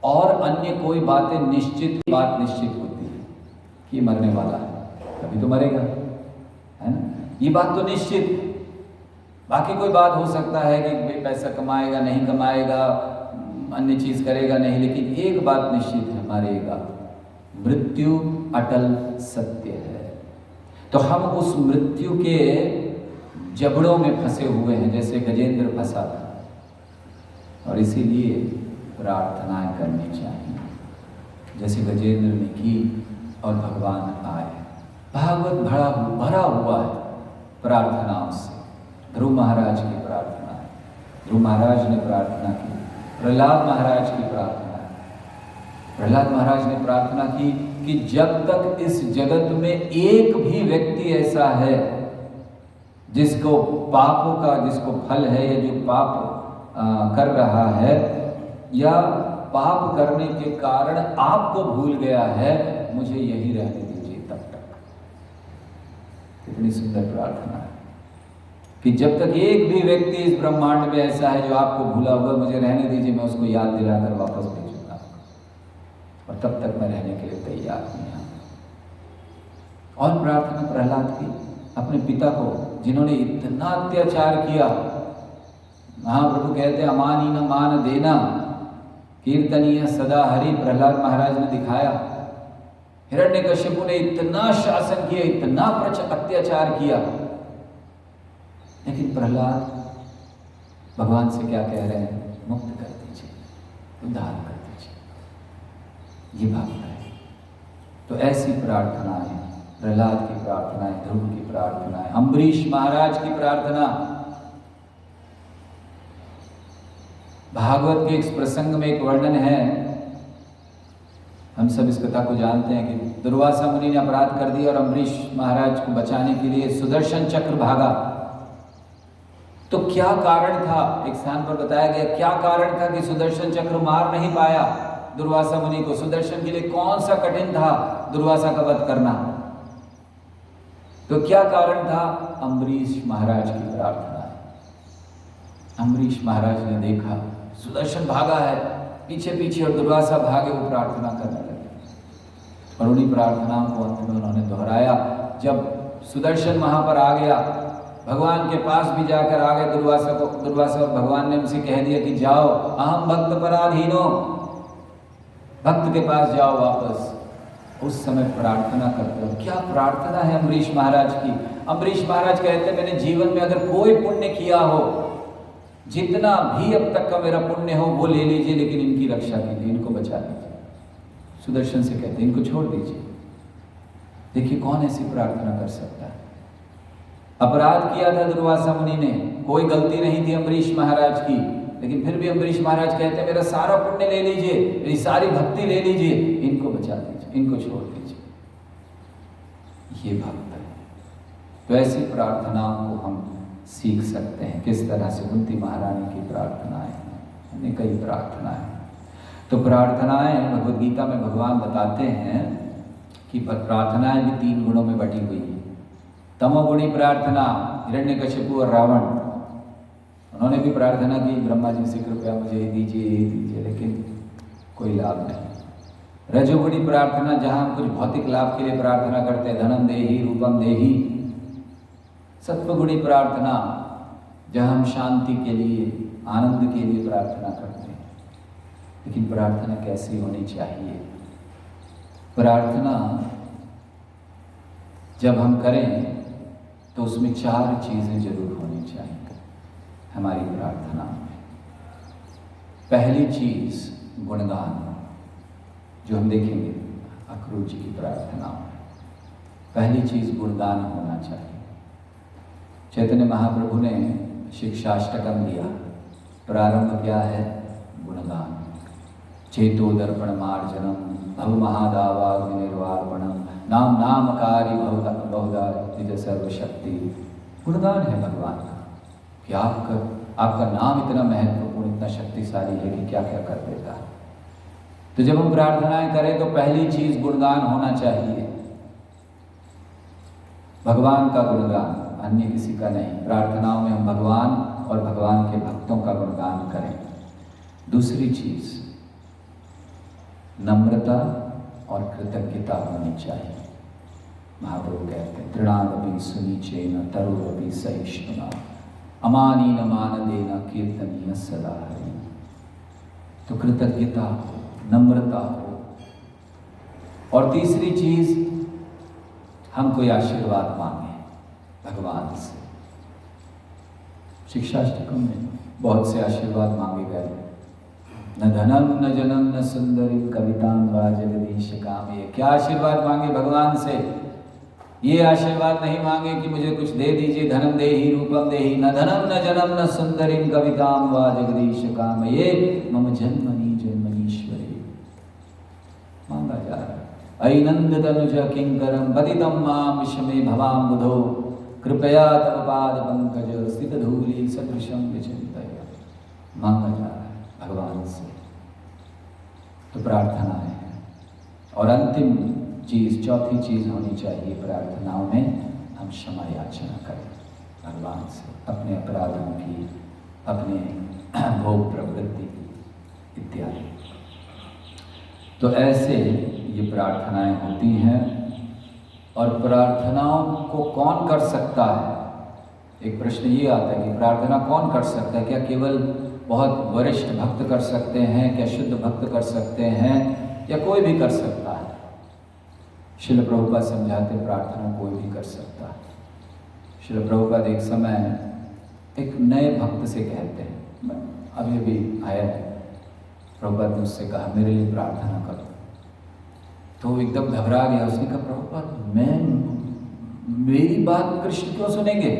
और अन्य कोई बातें निश्चित बात निश्चित होती है कि मरने वाला है, कभी तो मरेगा, है ना, ये बात तो निश्चित। बाकी कोई बात हो सकता है कि पैसा कमाएगा नहीं कमाएगा, अन्य चीज करेगा नहीं, लेकिन एक बात निश्चित है, मरेगा। मृत्यु अटल सत्य है। तो हम उस मृत्यु के जबड़ों में फंसे हुए हैं, जैसे गजेंद्र फंसा था, और इसीलिए प्रार्थनाएं करनी चाहिए जैसे गजेंद्र ने की, और भगवान आए। भागवत भरा हुआ है प्रार्थनाओं से। ध्रुव महाराज की प्रार्थना है, ध्रुव महाराज ने प्रार्थना की। प्रहलाद महाराज की प्रार्थना है, प्रहलाद महाराज ने प्रार्थना की कि जब तक इस जगत में एक भी व्यक्ति ऐसा है जिसको पापों का, जिसको फल है, या जो पाप कर रहा है या पाप करने के कारण आपको भूल गया है, मुझे यही रहने दीजिए तब तक। कितनी सुंदर प्रार्थना है कि जब तक एक भी व्यक्ति इस ब्रह्मांड में ऐसा है जो आपको भूला हुआ, मुझे रहने दीजिए, मैं उसको याद दिलाकर वापस भेजूंगा, और तब तक मैं रहने के लिए तैयार हूं। और प्रार्थना प्रहलाद की अपने पिता को, जिन्होंने इतना अत्याचार किया। महाप्रभु कहते हैं अमानी न मान देना कीर्तनीय सदा हरि। प्रहलाद महाराज ने दिखाया, हिरण्यकश्यपु ने इतना शासन किया, इतना अत्याचार किया, लेकिन प्रहलाद भगवान से क्या कह रहे हैं? मुक्त कर दीजिए, उद्धार कर दीजिए। ये भक्त है। तो ऐसी प्रार्थनाएं, प्रहलाद की प्रार्थनाएं, ध्रुव की प्रार्थनाएं, अम्बरीश महाराज की प्रार्थना। भागवत के एक प्रसंग में एक वर्णन है, हम सब इस कथा को जानते हैं कि दुर्वासा मुनि ने अपराध कर दिया और अम्बरीश महाराज को बचाने के लिए सुदर्शन चक्र भागा। तो क्या कारण था? एक स्थान पर बताया गया क्या कारण था कि सुदर्शन चक्र मार नहीं पाया दुर्वासा मुनि को। सुदर्शन के लिए कौन सा कठिन था दुर्वासा का वध करना? तो क्या कारण था? अम्बरीश महाराज की प्रार्थना। अम्बरीश महाराज ने देखा सुदर्शन भागा है पीछे पीछे और दुर्वासा भागे, वो प्रार्थना करने लगे, और उन्हीं प्रार्थनाओं को अंत में उन्होंने दोहराया। जब सुदर्शन वहां पर आ गया, भगवान के पास भी जाकर आ गए दुर्वासा और भगवान ने उनसे कह दिया कि जाओ, अहम भक्त पराधीनो, भक्त के पास जाओ वापस। उस समय प्रार्थना करते हो। क्या प्रार्थना है अम्बरीश महाराज की। अम्बरीश महाराज कहते हैं मैंने जीवन में अगर कोई पुण्य किया हो, जितना भी अब तक का मेरा पुण्य हो वो ले लीजिए, लेकिन इनकी रक्षा कीजिए, इनको बचा लीजिए। सुदर्शन से कहते हैं इनको छोड़ दीजिए। देखिए कौन ऐसी प्रार्थना कर सकता है। अपराध किया था दुर्वासा मुनि ने, कोई गलती नहीं थी अम्बरीश महाराज की, लेकिन फिर भी अम्बरीश महाराज कहते हैं मेरा सारा पुण्य ले लीजिए, मेरी सारी भक्ति ले लीजिए, इनको बचा दीजिए, इनको छोड़ दीजिए। ये भक्त है। तो ऐसी प्रार्थनाओं को हम सीख सकते हैं। किस तरह से कुंती महारानी की प्रार्थनाएं हैं, कई प्रार्थनाएं। तो प्रार्थनाएं भगवद गीता में भगवान बताते हैं कि प्रार्थनाएं भी 3 गुणों में बटी हुई है। तमोगुणी प्रार्थना, हिरण्यकशिपु और रावण, उन्होंने भी प्रार्थना की ब्रह्मा जी से कृपया मुझे दीजिए, लेकिन कोई लाभ नहीं। रजोगुणी प्रार्थना, जहाँ हम कुछ भौतिक लाभ के लिए प्रार्थना करते हैं, धनम देहि रूपम देहि। सत्वगुणी प्रार्थना, जहाँ हम शांति के लिए, आनंद के लिए प्रार्थना करते हैं। लेकिन प्रार्थना कैसी होनी चाहिए? प्रार्थना जब हम करें तो उसमें 4 चीज़ें जरूर होनी चाहिए हमारी प्रार्थना में। पहली चीज़ गुणगान, जो हम देखेंगे अक्रूर जी की प्रार्थना में। पहली चीज़ गुणगान होना चाहिए। चैतन्य महाप्रभु ने शिक्षाष्टकम दिया, प्रारंभ क्या है? गुणगान। चेतो दर्पण मार्जनम भव महादावाग्नि निर्वापणम नाम नामकारी बहुधा निज सर्वशक्ति। गुणगान है भगवान का कि आपका नाम इतना महत्वपूर्ण, इतना शक्तिशाली है कि क्या क्या कर देता है। तो जब हम प्रार्थनाएं करें तो पहली चीज गुणगान होना चाहिए, भगवान का गुणगान, अन्य किसी का नहीं। प्रार्थनाओं में हम भगवान और भगवान के भक्तों का गुणगान करें। दूसरी चीज नम्रता और कृतज्ञता होनी चाहिए। महाप्रभु कहते हैं तृणावपि सुनीचेन तरुरपि सहिष्णुना अमानीन मानदेन कीर्तनीय सदा हरि। तो कृतज्ञता हो, नम्रता हो। और तीसरी चीज, हम कोई आशीर्वाद मांगे भगवान से। शिक्षाष्टकम में बहुत से आशीर्वाद मांगे गए, न धनम न जनम न सुंदरी कविताम वा जगदीश काम। ये क्या आशीर्वाद मांगे भगवान से? ये आशीर्वाद नहीं मांगे कि मुझे कुछ दे दीजिए, धनम देहि रूपम देहि, न धनम न जनम न सुंदरी कविताम वा जगदीश काम। ये मम जन्मनि जन्मनीश्वरी मांगा जा रहा है। ऐनंद तनुज किंकरम पतितम माम विषमे भवाम बुधो कृपया तव पाद पंकज स्थित धूलि सदृशम विचिंतय। मांगा जा रहा है भगवान से। तो प्रार्थनाएं हैं। और अंतिम चीज, चौथी चीज होनी चाहिए प्रार्थनाओं में, हम क्षमा याचना करें भगवान से अपने अपराधों की, अपने भोग प्रवृत्ति की इत्यादि। तो ऐसे ये प्रार्थनाएं होती हैं। और प्रार्थनाओं को कौन कर सकता है? एक प्रश्न ये आता है कि प्रार्थना कौन कर सकता है? क्या केवल बहुत वरिष्ठ भक्त कर सकते हैं? क्या शुद्ध भक्त कर सकते हैं? या कोई भी कर सकता है? श्रील प्रभुपाद समझाते प्रार्थना कोई भी कर सकता है। श्रील प्रभुपाद एक समय एक नए भक्त से कहते हैं, अभी अभी आया है, प्रभुपाद ने उससे कहा मेरे लिए प्रार्थना करो। तो वो एकदम घबरा गया। उसने कहा प्रभुपाद मेरी बात कृष्ण क्यों सुनेंगे?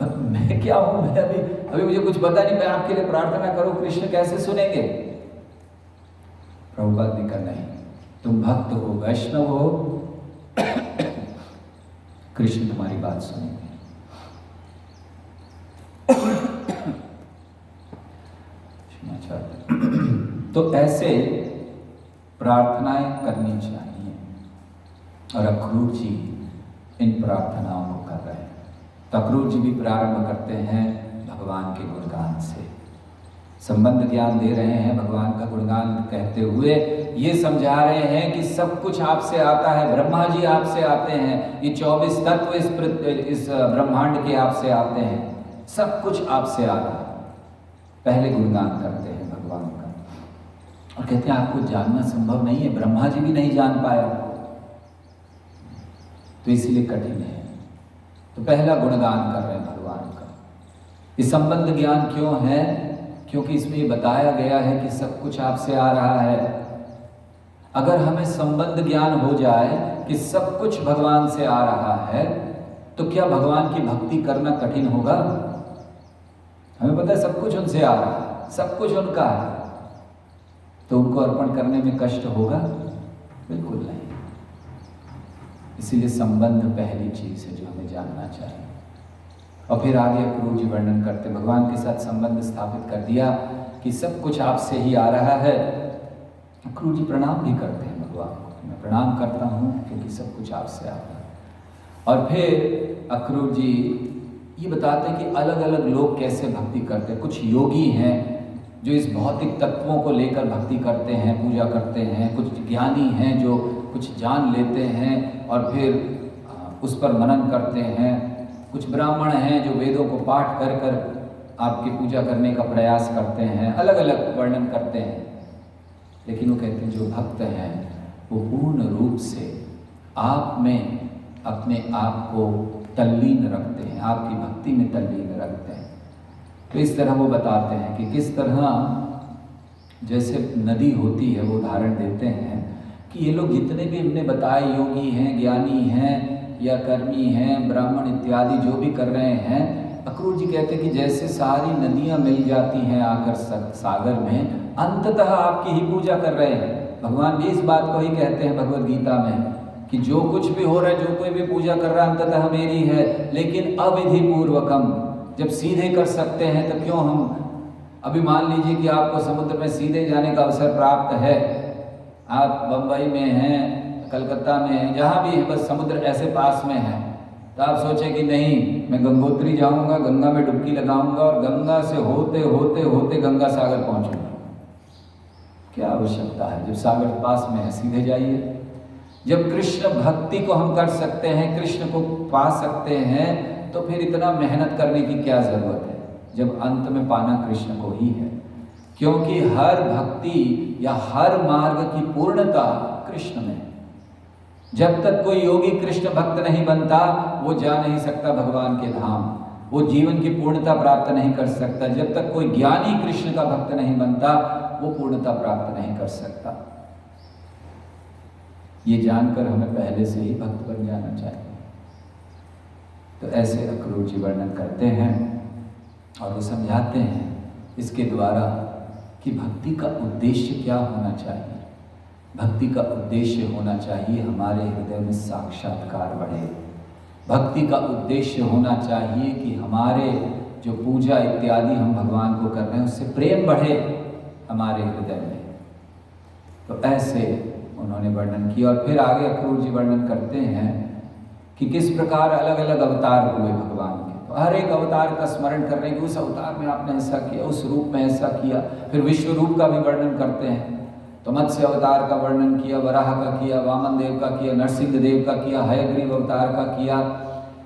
मैं क्या हूँ? मैं अभी मुझे कुछ पता नहीं, मैं आपके लिए प्रार्थना करूं, कृष्ण कैसे सुनेंगे? प्रभुपाद ने कहा नहीं, तुम भक्त हो, वैष्णव हो, कृष्ण तुम्हारी बात सुनेंगे। तो ऐसे प्रार्थनाएं करनी चाहिए। और अक्रूर जी इन प्रार्थनाओं को कर रहे हैं। तो अक्रूर जी भी प्रारंभ करते हैं भगवान के गुणगान से। संबंध ज्ञान दे रहे हैं, भगवान का गुणगान कहते हुए ये समझा रहे हैं कि सब कुछ आपसे आता है। ब्रह्मा जी आपसे आते हैं, ये 24 तत्व इस ब्रह्मांड के आपसे आते हैं, सब कुछ आपसे आ रहा है। पहले गुणगान करते हैं भगवान का और कहते हैं आपको जानना संभव नहीं है, ब्रह्मा जी भी नहीं जान पाया, तो इसलिए कठिन है। तो पहला गुणगान कर रहे हैं भगवान का। ये संबंध ज्ञान क्यों है? क्योंकि इसमें ये बताया गया है कि सब कुछ आपसे आ रहा है। अगर हमें संबंध ज्ञान हो जाए कि सब कुछ भगवान से आ रहा है, तो क्या भगवान की भक्ति करना कठिन होगा? हमें पता है सब कुछ उनसे आ रहा है, सब कुछ उनका है, तो उनको अर्पण करने में कष्ट होगा? बिल्कुल नहीं। इसीलिए संबंध पहली चीज है जो हमें जानना चाहिए। और फिर आगे अक्रूर जी वर्णन करते, भगवान के साथ संबंध स्थापित कर दिया कि सब कुछ आपसे ही आ रहा है। अक्रूर जी प्रणाम भी करते हैं भगवान को, मैं प्रणाम करता हूँ क्योंकि सब कुछ आपसे आता है। और फिर अक्रूर जी ये बताते हैं कि अलग अलग लोग कैसे भक्ति करते हैं। कुछ योगी हैं जो इस भौतिक तत्वों को लेकर भक्ति करते हैं, पूजा करते हैं। कुछ ज्ञानी हैं जो कुछ जान लेते हैं और फिर उस पर मनन करते हैं। कुछ ब्राह्मण हैं जो वेदों को पाठ कर कर आपकी पूजा करने का प्रयास करते हैं। अलग अलग वर्णन करते हैं। लेकिन वो कहते हैं जो भक्त हैं वो पूर्ण रूप से आप में अपने आप को तल्लीन रखते हैं, आपकी भक्ति में तल्लीन रखते हैं। तो इस तरह वो बताते हैं कि किस तरह जैसे नदी होती है, वो उदाहरण देते हैं कि ये लोग जितने भी हमने बताए, योगी हैं, ज्ञानी हैं या कर्मी हैं, ब्राह्मण इत्यादि जो भी कर रहे हैं, अक्रूर जी कहते हैं कि जैसे सारी नदियां मिल जाती हैं आकर सागर में, अंततः आपकी ही पूजा कर रहे हैं। भगवान भी इस बात को ही कहते हैं भगवद गीता में कि जो कुछ भी हो रहा है, जो कोई भी पूजा कर रहा है, अंततः मेरी है। लेकिन अविधि पूर्वकम, जब सीधे कर सकते हैं तो क्यों हम, अभी मान लीजिए कि आपको समुद्र में सीधे जाने का अवसर प्राप्त है, आप बम्बई में हैं, कलकत्ता में हैं, जहाँ भी है, बस समुद्र ऐसे पास में है, तो आप सोचें कि नहीं मैं गंगोत्री जाऊँगा, गंगा में डुबकी लगाऊंगा और गंगा से होते होते होते गंगा सागर पहुँचूंगा। क्या आवश्यकता है? जब सागर पास में है सीधे जाइए। जब कृष्ण भक्ति को हम कर सकते हैं, कृष्ण को पा सकते हैं, तो फिर इतना मेहनत करने की क्या जरूरत है, जब अंत में पाना कृष्ण को ही है। क्योंकि हर भक्ति या हर मार्ग की पूर्णता कृष्ण में है। जब तक कोई योगी कृष्ण भक्त नहीं बनता, वो जा नहीं सकता भगवान के धाम, वो जीवन की पूर्णता प्राप्त नहीं कर सकता। जब तक कोई ज्ञानी कृष्ण का भक्त नहीं बनता, वो पूर्णता प्राप्त नहीं कर सकता। ये जानकर हमें पहले से ही भक्त बन जाना चाहिए। तो ऐसे अक्रूर जी वर्णन करते हैं और वो समझाते हैं इसके द्वारा कि भक्ति का उद्देश्य क्या होना चाहिए। भक्ति का उद्देश्य होना चाहिए हमारे हृदय में साक्षात्कार बढ़े। भक्ति का उद्देश्य होना चाहिए कि हमारे जो पूजा इत्यादि हम भगवान को कर रहे हैं उससे प्रेम बढ़े हमारे हृदय में। तो ऐसे उन्होंने वर्णन किया और फिर आगे अक्रूर जी वर्णन करते हैं कि किस प्रकार अलग अलग अवतार हुए भगवान के। तो हर एक अवतार का स्मरण करने की, उस अवतार में आपने ऐसा किया, उस रूप में ऐसा किया। फिर विश्व रूप का भी वर्णन करते हैं। तो मत्स्य अवतार का वर्णन किया, वराह का किया, वामन देव का किया, नरसिंह देव का किया, हयग्रीव अवतार का किया।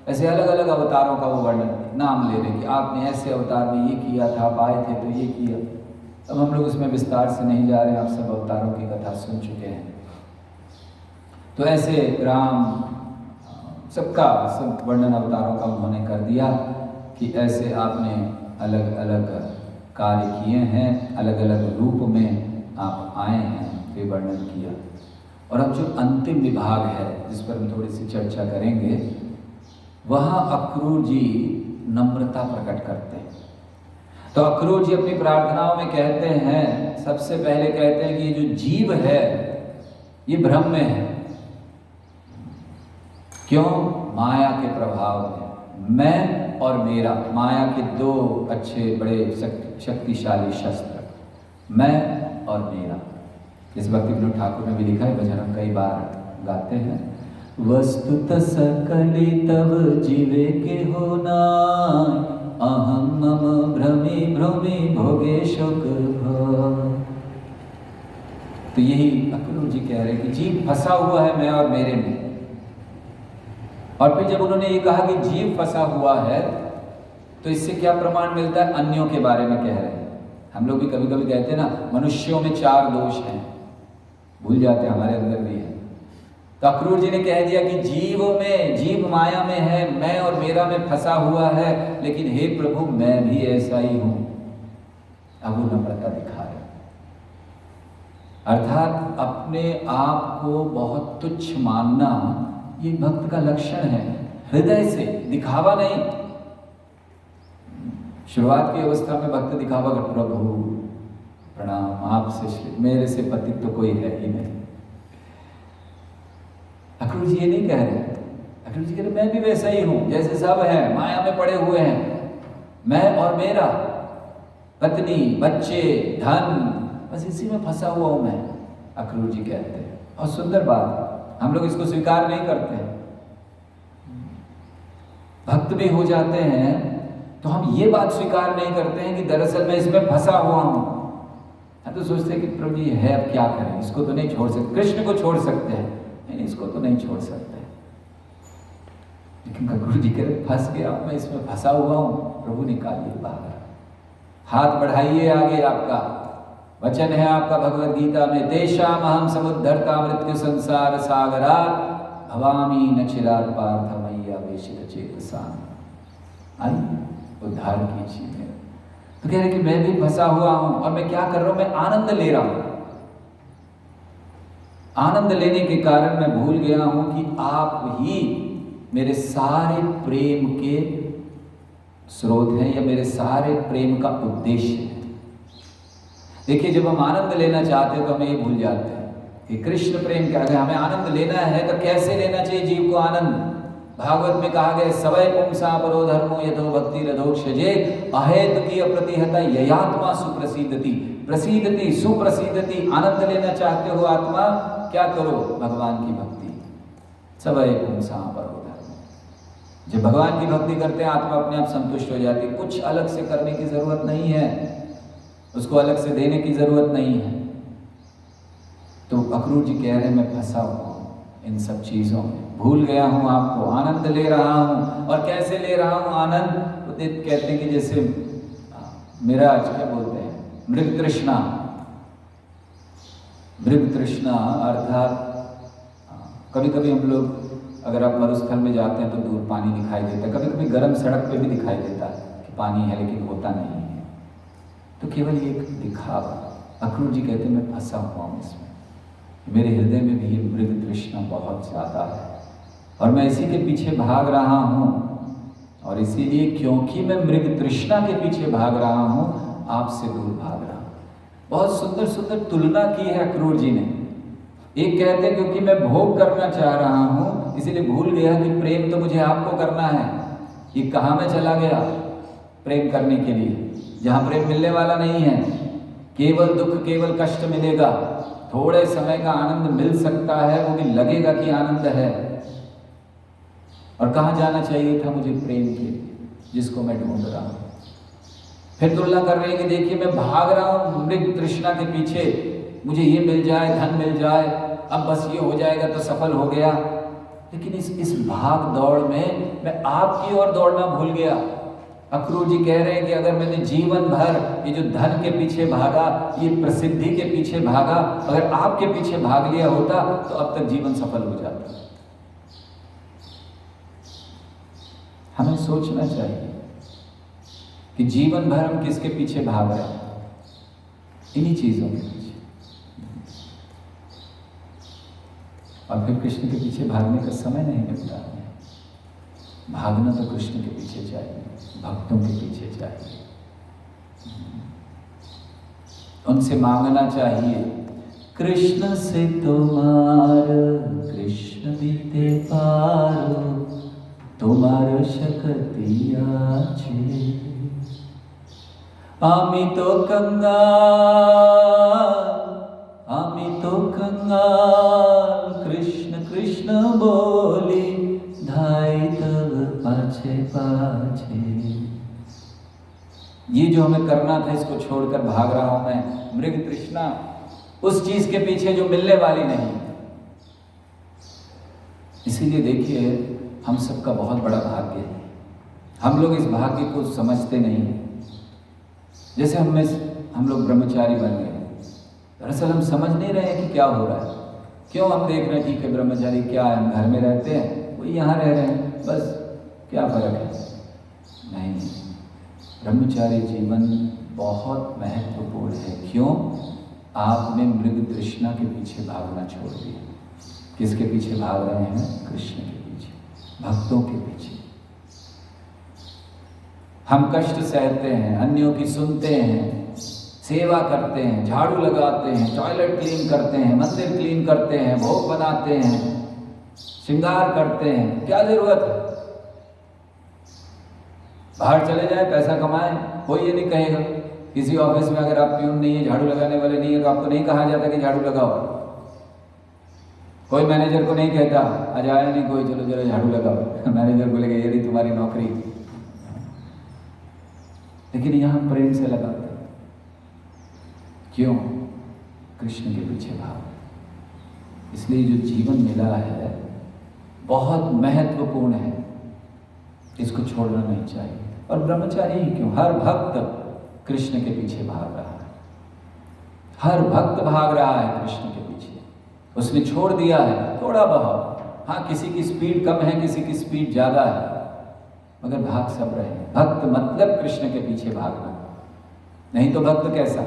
ऐसे अलग अलग अवतारों का वो वर्णन, नाम ले रहे कि आपने ऐसे अवतार में ये किया था, आप आए थे तो ये किया। अब हम लोग उसमें विस्तार से नहीं जा रहे, आप सब अवतारों की कथा सुन चुके हैं। तो ऐसे राम सबका सब वर्णन अवतारों का उन्होंने कर दिया कि ऐसे आपने अलग अलग कार्य किए हैं, अलग अलग रूप में आप आए हैं, ये वर्णन किया। और अब जो अंतिम विभाग है जिस पर हम थोड़ी सी चर्चा करेंगे, वहाँ अक्रूर जी नम्रता प्रकट करते हैं। तो अक्रूर जी अपनी प्रार्थनाओं में कहते हैं, सबसे पहले कहते हैं कि ये जो जीव है ये भ्रम में है। क्यों? माया के प्रभाव में। मैं और मेरा, माया के दो अच्छे बड़े शक्तिशाली शस्त्र, मैं और मेरा। इस भक्ति विनोद ठाकुर ने भी लिखा है, भजन हम कई बार गाते हैं। वस्तुत सकली तब जीवे के होना, अहम मम भ्रमी भ्रमी भोगे शोक भव। तो यही अक्रूर जी कह रहे हैं कि जीव फंसा हुआ है मैं और मेरे में। और फिर जब उन्होंने ये कहा कि जीव फंसा हुआ है, तो इससे क्या प्रमाण मिलता है? अन्यों के बारे में कह रहे हैं। हम लोग भी कभी कभी कहते हैं ना, मनुष्यों में 4 दोष हैं, भूल जाते हैं, हमारे अंदर भी है। तो अक्रूर जी ने कह दिया कि जीवों में, जीव माया में है, मैं और मेरा में फंसा हुआ है, लेकिन हे प्रभु मैं भी ऐसा ही हूं। अब वो नम्रता दिखा रहे, अर्थात अपने आप को बहुत तुच्छ मानना ये भक्त का लक्षण है, हृदय से, दिखावा नहीं। शुरुआत की अवस्था में भक्त दिखावा कर, प्रभु प्रणाम, आपसे मेरे से पतित तो कोई है ही नहीं। अक्रूर जी ये नहीं कह रहे। अक्रूर जी कह रहे मैं भी वैसा ही हूं जैसे सब है, माया में पड़े हुए हैं। मैं और मेरा, पत्नी, बच्चे, धन, बस इसी में फंसा हुआ हूं मैं, अक्रूर जी कहते हैं। और सुंदर बात, हम लोग इसको स्वीकार नहीं करते हैं। भक्त भी हो जाते हैं तो हम ये बात स्वीकार नहीं करते हैं कि दरअसल मैं इसमें फंसा हुआ हूं। हम तो सोचते हैं कि प्रभु जी है, अब क्या करें, इसको तो नहीं छोड़ सकते। कृष्ण को छोड़ सकते हैं, नहीं इसको तो नहीं छोड़ सकते। लेकिन अक्रूर जी कह रहे फंस गया मैं, इसमें फंसा हुआ हूं, प्रभु निकालिए बाहर। हाथ बढ़ाइए आगे, आपका वचन है आपका भगवद गीता में, तेषाम अहम समुद्धर्ता मृत्यु संसार सागरात् भवामी न चिरात् पार्थ मय्या वेशित चेतसाम। आइए उद्धार कीजिए। तो कह रहे कि मैं भी फंसा हुआ हूं और मैं क्या कर रहा हूं, मैं आनंद ले रहा हूं। आनंद लेने के कारण मैं भूल गया हूं कि आप ही मेरे सारे प्रेम के स्रोत हैं या मेरे सारे प्रेम का उद्देश्य है। देखिए जब हम आनंद लेना चाहते हैं तो हमें ये भूल जाते हैं कि कृष्ण प्रेम क्या है। हमें आनंद लेना है तो कैसे लेना चाहिए जीव को आनंद? भागवत में कहा गया, सवय पुंसा परो धर्मो यथो भक्ति रधोक्षजे अहेतु की अप्रतिहता ययात्मा सुप्रसिद्धति। प्रसिद्धति, सुप्रसिद्धति, आनंद लेना चाहते हो आत्मा, क्या करो? भगवान की भक्ति। सवय पुंसा परो धर्मो। जब भगवान की भक्ति करते हैं आत्मा अपने आप संतुष्ट हो जाती है। कुछ अलग से करने की जरूरत नहीं है, उसको अलग से देने की जरूरत नहीं है। तो अक्रूर जी कह रहे हैं मैं फंसा हुआ हूँ इन सब चीज़ों में, भूल गया हूँ आपको, आनंद ले रहा हूँ। और कैसे ले रहा हूँ आनंद? तो कहते हैं कि जैसे मिराज, क्या बोलते हैं, मृग तृष्णा। मृग तृष्णा अर्थात कभी कभी हम लोग अगर आप मरुस्थल में जाते हैं तो दूर पानी दिखाई देता है, कभी कभी गर्म सड़क पे भी दिखाई देता है कि पानी है, लेकिन होता नहीं है। तो केवल ये एक दिखावा। अक्रूर जी कहते हैं मैं फंसा हुआ हूँ इसमें, मेरे हृदय में भी ये मृग तृष्णा बहुत ज़्यादा है और मैं इसी के पीछे भाग रहा हूँ। और इसीलिए क्योंकि मैं मृग तृष्णा के पीछे भाग रहा हूँ, आपसे दूर भाग रहा हूँ। बहुत सुंदर सुंदर तुलना की है अक्रूर जी ने। एक कहते हैं क्योंकि मैं भोग करना चाह रहा हूँ इसीलिए भूल गया कि प्रेम तो मुझे आपको करना है। ये कहाँ में चला गया प्रेम करने के लिए, जहाँ प्रेम मिलने वाला नहीं है, केवल दुख केवल कष्ट मिलेगा। थोड़े समय का आनंद मिल सकता है, वो भी लगेगा कि आनंद है। और कहाँ जाना चाहिए था मुझे? प्रेम के लिए, जिसको मैं ढूंढ रहा हूँ। फिर तुलना कर रहे हैं कि देखिए मैं भाग रहा हूँ मृग तृष्णा के पीछे, मुझे ये मिल जाए, धन मिल जाए, अब बस ये हो जाएगा तो सफल हो गया। लेकिन इस भाग दौड़ में मैं आपकी ओर दौड़ना भूल गया। अक्रूर जी कह रहे हैं कि अगर मैंने जीवन भर ये जो धन के पीछे भागा, ये प्रसिद्धि के पीछे भागा, अगर आपके पीछे भाग लिया होता तो अब तक जीवन सफल हो जाता। हमें सोचना चाहिए कि जीवन भर हम किसके पीछे भाग रहे हैं? इन्हीं चीजों के पीछे। और फिर कृष्ण के पीछे भागने का समय नहीं मिलता है। भागना तो कृष्ण के पीछे चाहिए, भक्तों के पीछे चाहिए, उनसे मांगना चाहिए। कृष्ण से तुम्हार कृष्ण बीते पार, तुम्हार शक्ति आछे, आमी तो कंगाल, आमी तो कंगाल, कृष्ण कृष्ण बोली, धाई तब पाछे पाछे। ये जो हमें करना था इसको छोड़कर भाग रहा हूं मैं, मृग तृष्णा, उस चीज के पीछे जो मिलने वाली नहीं। इसीलिए देखिए हम सबका बहुत बड़ा भाग्य है, हम लोग इस भाग्य को समझते नहीं हैं। जैसे हम लोग ब्रह्मचारी बन गए, दरअसल हम समझ नहीं रहे हैं कि क्या हो रहा है। क्यों हम देख रहे हैं ठीक है ब्रह्मचारी क्या है, हम घर में रहते हैं, वो यहाँ रह रहे हैं, बस क्या फर्क है? नहीं, ब्रह्मचारी जीवन बहुत महत्वपूर्ण है। क्यों? आपने मृग तृष्णा के पीछे भागना छोड़ दिया। किसके पीछे भाग रहे हैं? कृष्ण के पीछे, भक्तों के पीछे। हम कष्ट सहते हैं, अन्यों की सुनते हैं, सेवा करते हैं, झाड़ू लगाते हैं, टॉयलेट क्लीन करते हैं, मंदिर क्लीन करते हैं, भोग बनाते हैं, श्रृंगार करते हैं। क्या जरूरत है? बाहर चले जाए, पैसा कमाए, कोई ये नहीं कहेगा। किसी ऑफिस में अगर आप प्यून नहीं है, झाड़ू लगाने वाले नहीं है, तो आपको नहीं कहा जाता कि झाड़ू लगाओ। कोई मैनेजर को नहीं कहता आज आया नहीं कोई, चलो जरा झाड़ू लगाओ। मैनेजर बोलेगा ये रही तुम्हारी नौकरी। लेकिन यहां प्रेम से लगाते। क्यों? कृष्ण के पीछे भाग। इसलिए जो जीवन मिला है बहुत महत्वपूर्ण है, इसको छोड़ना नहीं चाहिए। और ब्रह्मचारी ही क्यों, हर भक्त कृष्ण के पीछे भाग रहा है, हर भक्त भाग रहा है कृष्ण के पीछे। उसने छोड़ दिया है थोड़ा बहुत, हाँ किसी की स्पीड कम है, किसी की स्पीड ज्यादा है, मगर भाग सब रहे हैं। भक्त मतलब कृष्ण के पीछे भागना, नहीं तो भक्त कैसा?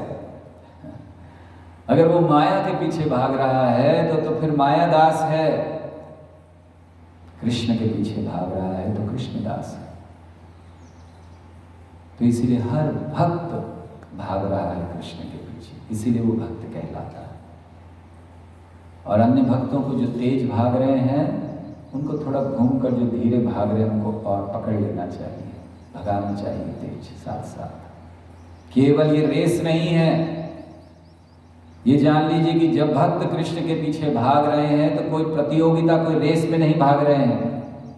अगर वो माया के पीछे भाग रहा है तो फिर माया दास है। कृष्ण के पीछे भाग रहा है तो कृष्ण दास है। तो इसीलिए हर भक्त भाग रहा है कृष्ण के पीछे, इसीलिए वो भक्त कहलाता है। और अन्य भक्तों को जो तेज भाग रहे हैं उनको थोड़ा घूमकर जो धीरे भाग रहे हैं उनको और पकड़ लेना चाहिए, भगाना चाहिए तेज साथ साथ। केवल ये रेस नहीं है। ये जान लीजिए कि जब भक्त कृष्ण के पीछे भाग रहे हैं तो कोई प्रतियोगिता, कोई रेस में नहीं भाग रहे हैं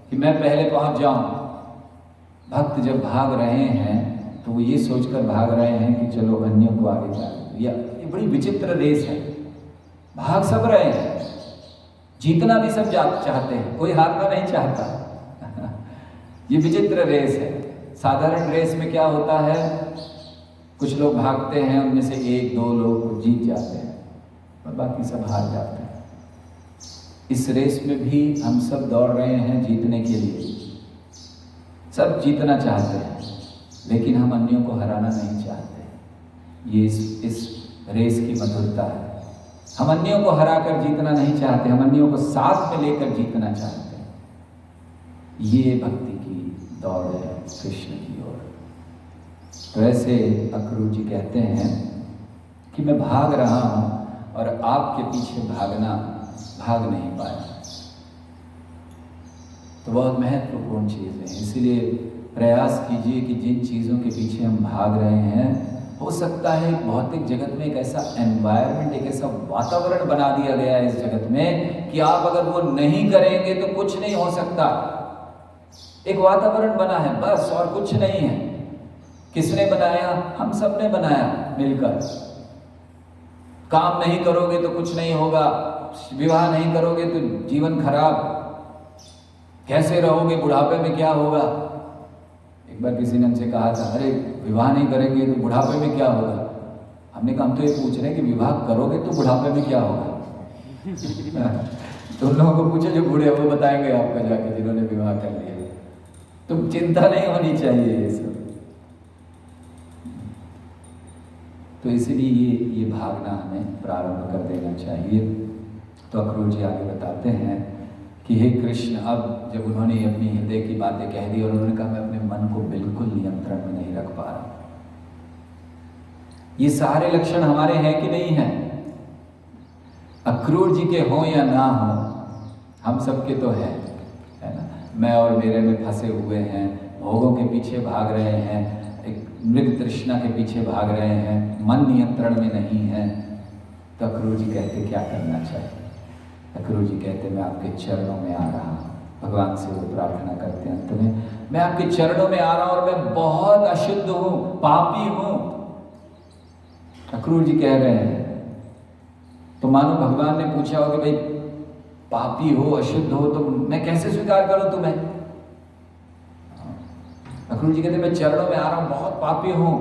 कि मैं पहले पहुंच जाऊं। भक्त जब भाग रहे हैं तो वो ये सोचकर भाग रहे हैं कि चलो अन्यों को आगे जाए। ये बड़ी विचित्र रेस है। भाग सब रहे हैं, जीतना भी सब चाहते हैं, कोई हारना नहीं चाहता। ये विचित्र रेस है। साधारण रेस में क्या होता है, कुछ लोग भागते हैं, उनमें से 1-2 लोग जीत जाते हैं और बाकी सब हार जाते हैं। इस रेस में भी हम सब दौड़ रहे हैं जीतने के लिए, सब जीतना चाहते हैं, लेकिन हम अन्यों को हराना नहीं चाहते। ये इस रेस की मधुरता है। हम अन्यों को हराकर जीतना नहीं चाहते, हम अन्यों को साथ में लेकर जीतना चाहते हैं। ये भक्ति की दौड़ है कृष्ण की ओर। तो ऐसे अक्रूर जी कहते हैं कि मैं भाग रहा हूं और आपके पीछे भाग नहीं पाया। तो बहुत महत्वपूर्ण चीज़ है, इसीलिए प्रयास कीजिए कि जिन चीज़ों के पीछे हम भाग रहे हैं, हो सकता है भौतिक जगत में एक ऐसा एनवायरनमेंट, एक ऐसा वातावरण बना दिया गया है इस जगत में कि आप अगर वो नहीं करेंगे तो कुछ नहीं हो सकता। एक वातावरण बना है बस, और कुछ नहीं है। किसने बनाया? हम सब ने बनाया मिलकर। काम नहीं करोगे तो कुछ नहीं होगा, विवाह नहीं करोगे तो जीवन खराब, कैसे रहोगे, बुढ़ापे में क्या होगा। एक बार किसी ने हमसे कहा था, अरे विवाह नहीं करेंगे तो बुढ़ापे में क्या होगा। हमने कहा हम तो ये पूछ रहे हैं कि विवाह करोगे तो बुढ़ापे में क्या होगा। तो उन लोगों को पूछे जो बूढ़े वो बताएंगे आपका जाके, जिन्होंने विवाह कर लिया। तो चिंता नहीं होनी चाहिए ये सब। तो इसीलिए ये भागना हमें प्रारंभ कर देना चाहिए। तो अक्रूर जी आगे बताते हैं कि हे कृष्ण, अब जब उन्होंने अपनी हृदय की बातें कह दी और उन्होंने कहा मैं अपने मन को बिल्कुल नियंत्रण में नहीं रख पा रहा। ये सारे लक्षण हमारे हैं कि नहीं हैं? अक्रूर जी के हों या ना हो, हम सबके तो है ना। मैं और मेरे में फंसे हुए हैं, भोगों के पीछे भाग रहे हैं, एक मृग तृष्णा के पीछे भाग रहे हैं, मन नियंत्रण में नहीं है। तो अक्रूर जी कहते क्या करना चाहिए? अक्रूर जी कहते मैं आपके चरणों में आ रहा हूँ। भगवान से वो प्रार्थना करते हैं अंत में, मैं आपके चरणों में आ रहा हूँ और मैं बहुत अशुद्ध हूँ, पापी हूँ। अक्रूर जी कह रहे हैं। तो मानो भगवान ने पूछा हो कि भाई पापी हो, अशुद्ध हो, तो मैं कैसे स्वीकार करूं तुम्हें? अक्रूर जी कहते मैं चरणों में आ रहा हूं, बहुत पापी हूं,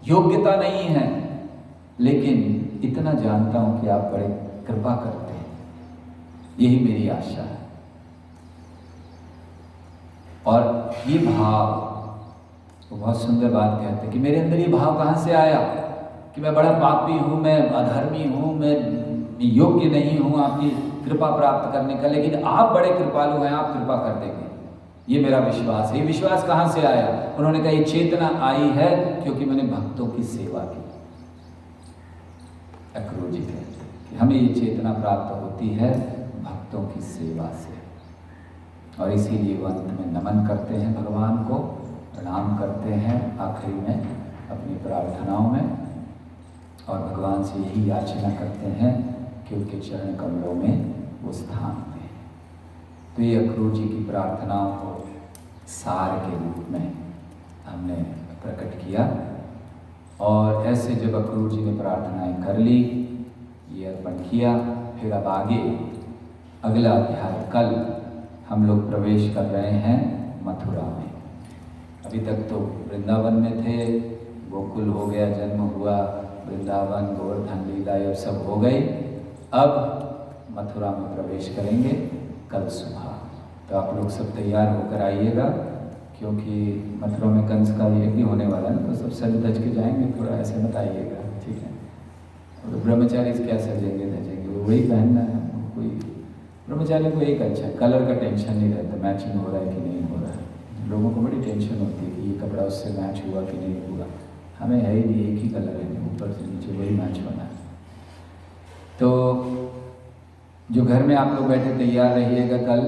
योग्यता नहीं है, लेकिन इतना जानता हूं कि आप बड़े कृपा करते हैं, यही मेरी आशा है। और ये भाव, तो बहुत सुंदर बात कहते हैं कि मेरे अंदर ये भाव कहां से आया कि मैं बड़ा पापी हूं, मैं अधर्मी हूं, मैं योग्य नहीं हूं आपकी कृपा प्राप्त करने का, लेकिन आप बड़े कृपालु हैं, आप कृपा कर देंगे, ये मेरा विश्वास है। ये विश्वास कहाँ से आया? उन्होंने कहा ये चेतना आई है क्योंकि मैंने भक्तों की सेवा की। अक्रूर जी कहते हैं कि हमें ये चेतना प्राप्त होती है भक्तों की सेवा से, और इसीलिए वो अंत में नमन करते हैं भगवान को, प्रणाम करते हैं आखिरी में अपनी प्रार्थनाओं में, और भगवान से यही याचना करते हैं कि उनके चरण कमलों में वो स्थान दें। तो ये अक्रूर जी की प्रार्थनाओं को सार के रूप में हमने प्रकट किया। और ऐसे जब अक्रूर जी ने प्रार्थनाएं कर ली, ये अर्पण किया, फिर अब आगे अगला अध्याय कल हम लोग प्रवेश कर रहे हैं मथुरा में। अभी तक तो वृंदावन में थे, गोकुल हो गया, जन्म हुआ, वृंदावन, गोवर्धन लीला ये सब हो गई। अब मथुरा में प्रवेश करेंगे कल सुबह। तो आप लोग सब तैयार होकर आइएगा, क्योंकि मथुरा में कंस का यज्ञ होने वाला है, तो सब सज धज के जाएंगे, थोड़ा ऐसे मत आइएगा, ठीक है। तो ब्रह्मचारी क्या सजेंगे धजेंगे, वो वही पहनना है। कोई ब्रह्मचारी को एक अच्छा कलर का टेंशन नहीं रहता, मैचिंग हो रहा है कि नहीं हो रहा है। लोगों को बड़ी टेंशन होती है कि ये कपड़ा उससे मैच हुआ कि नहीं हुआ। हमें है ही नहीं, एक ही कलर है, ऊपर से नीचे वही मैच होना है। तो जो घर में आप लोग बैठे तैयार रहिएगा, कल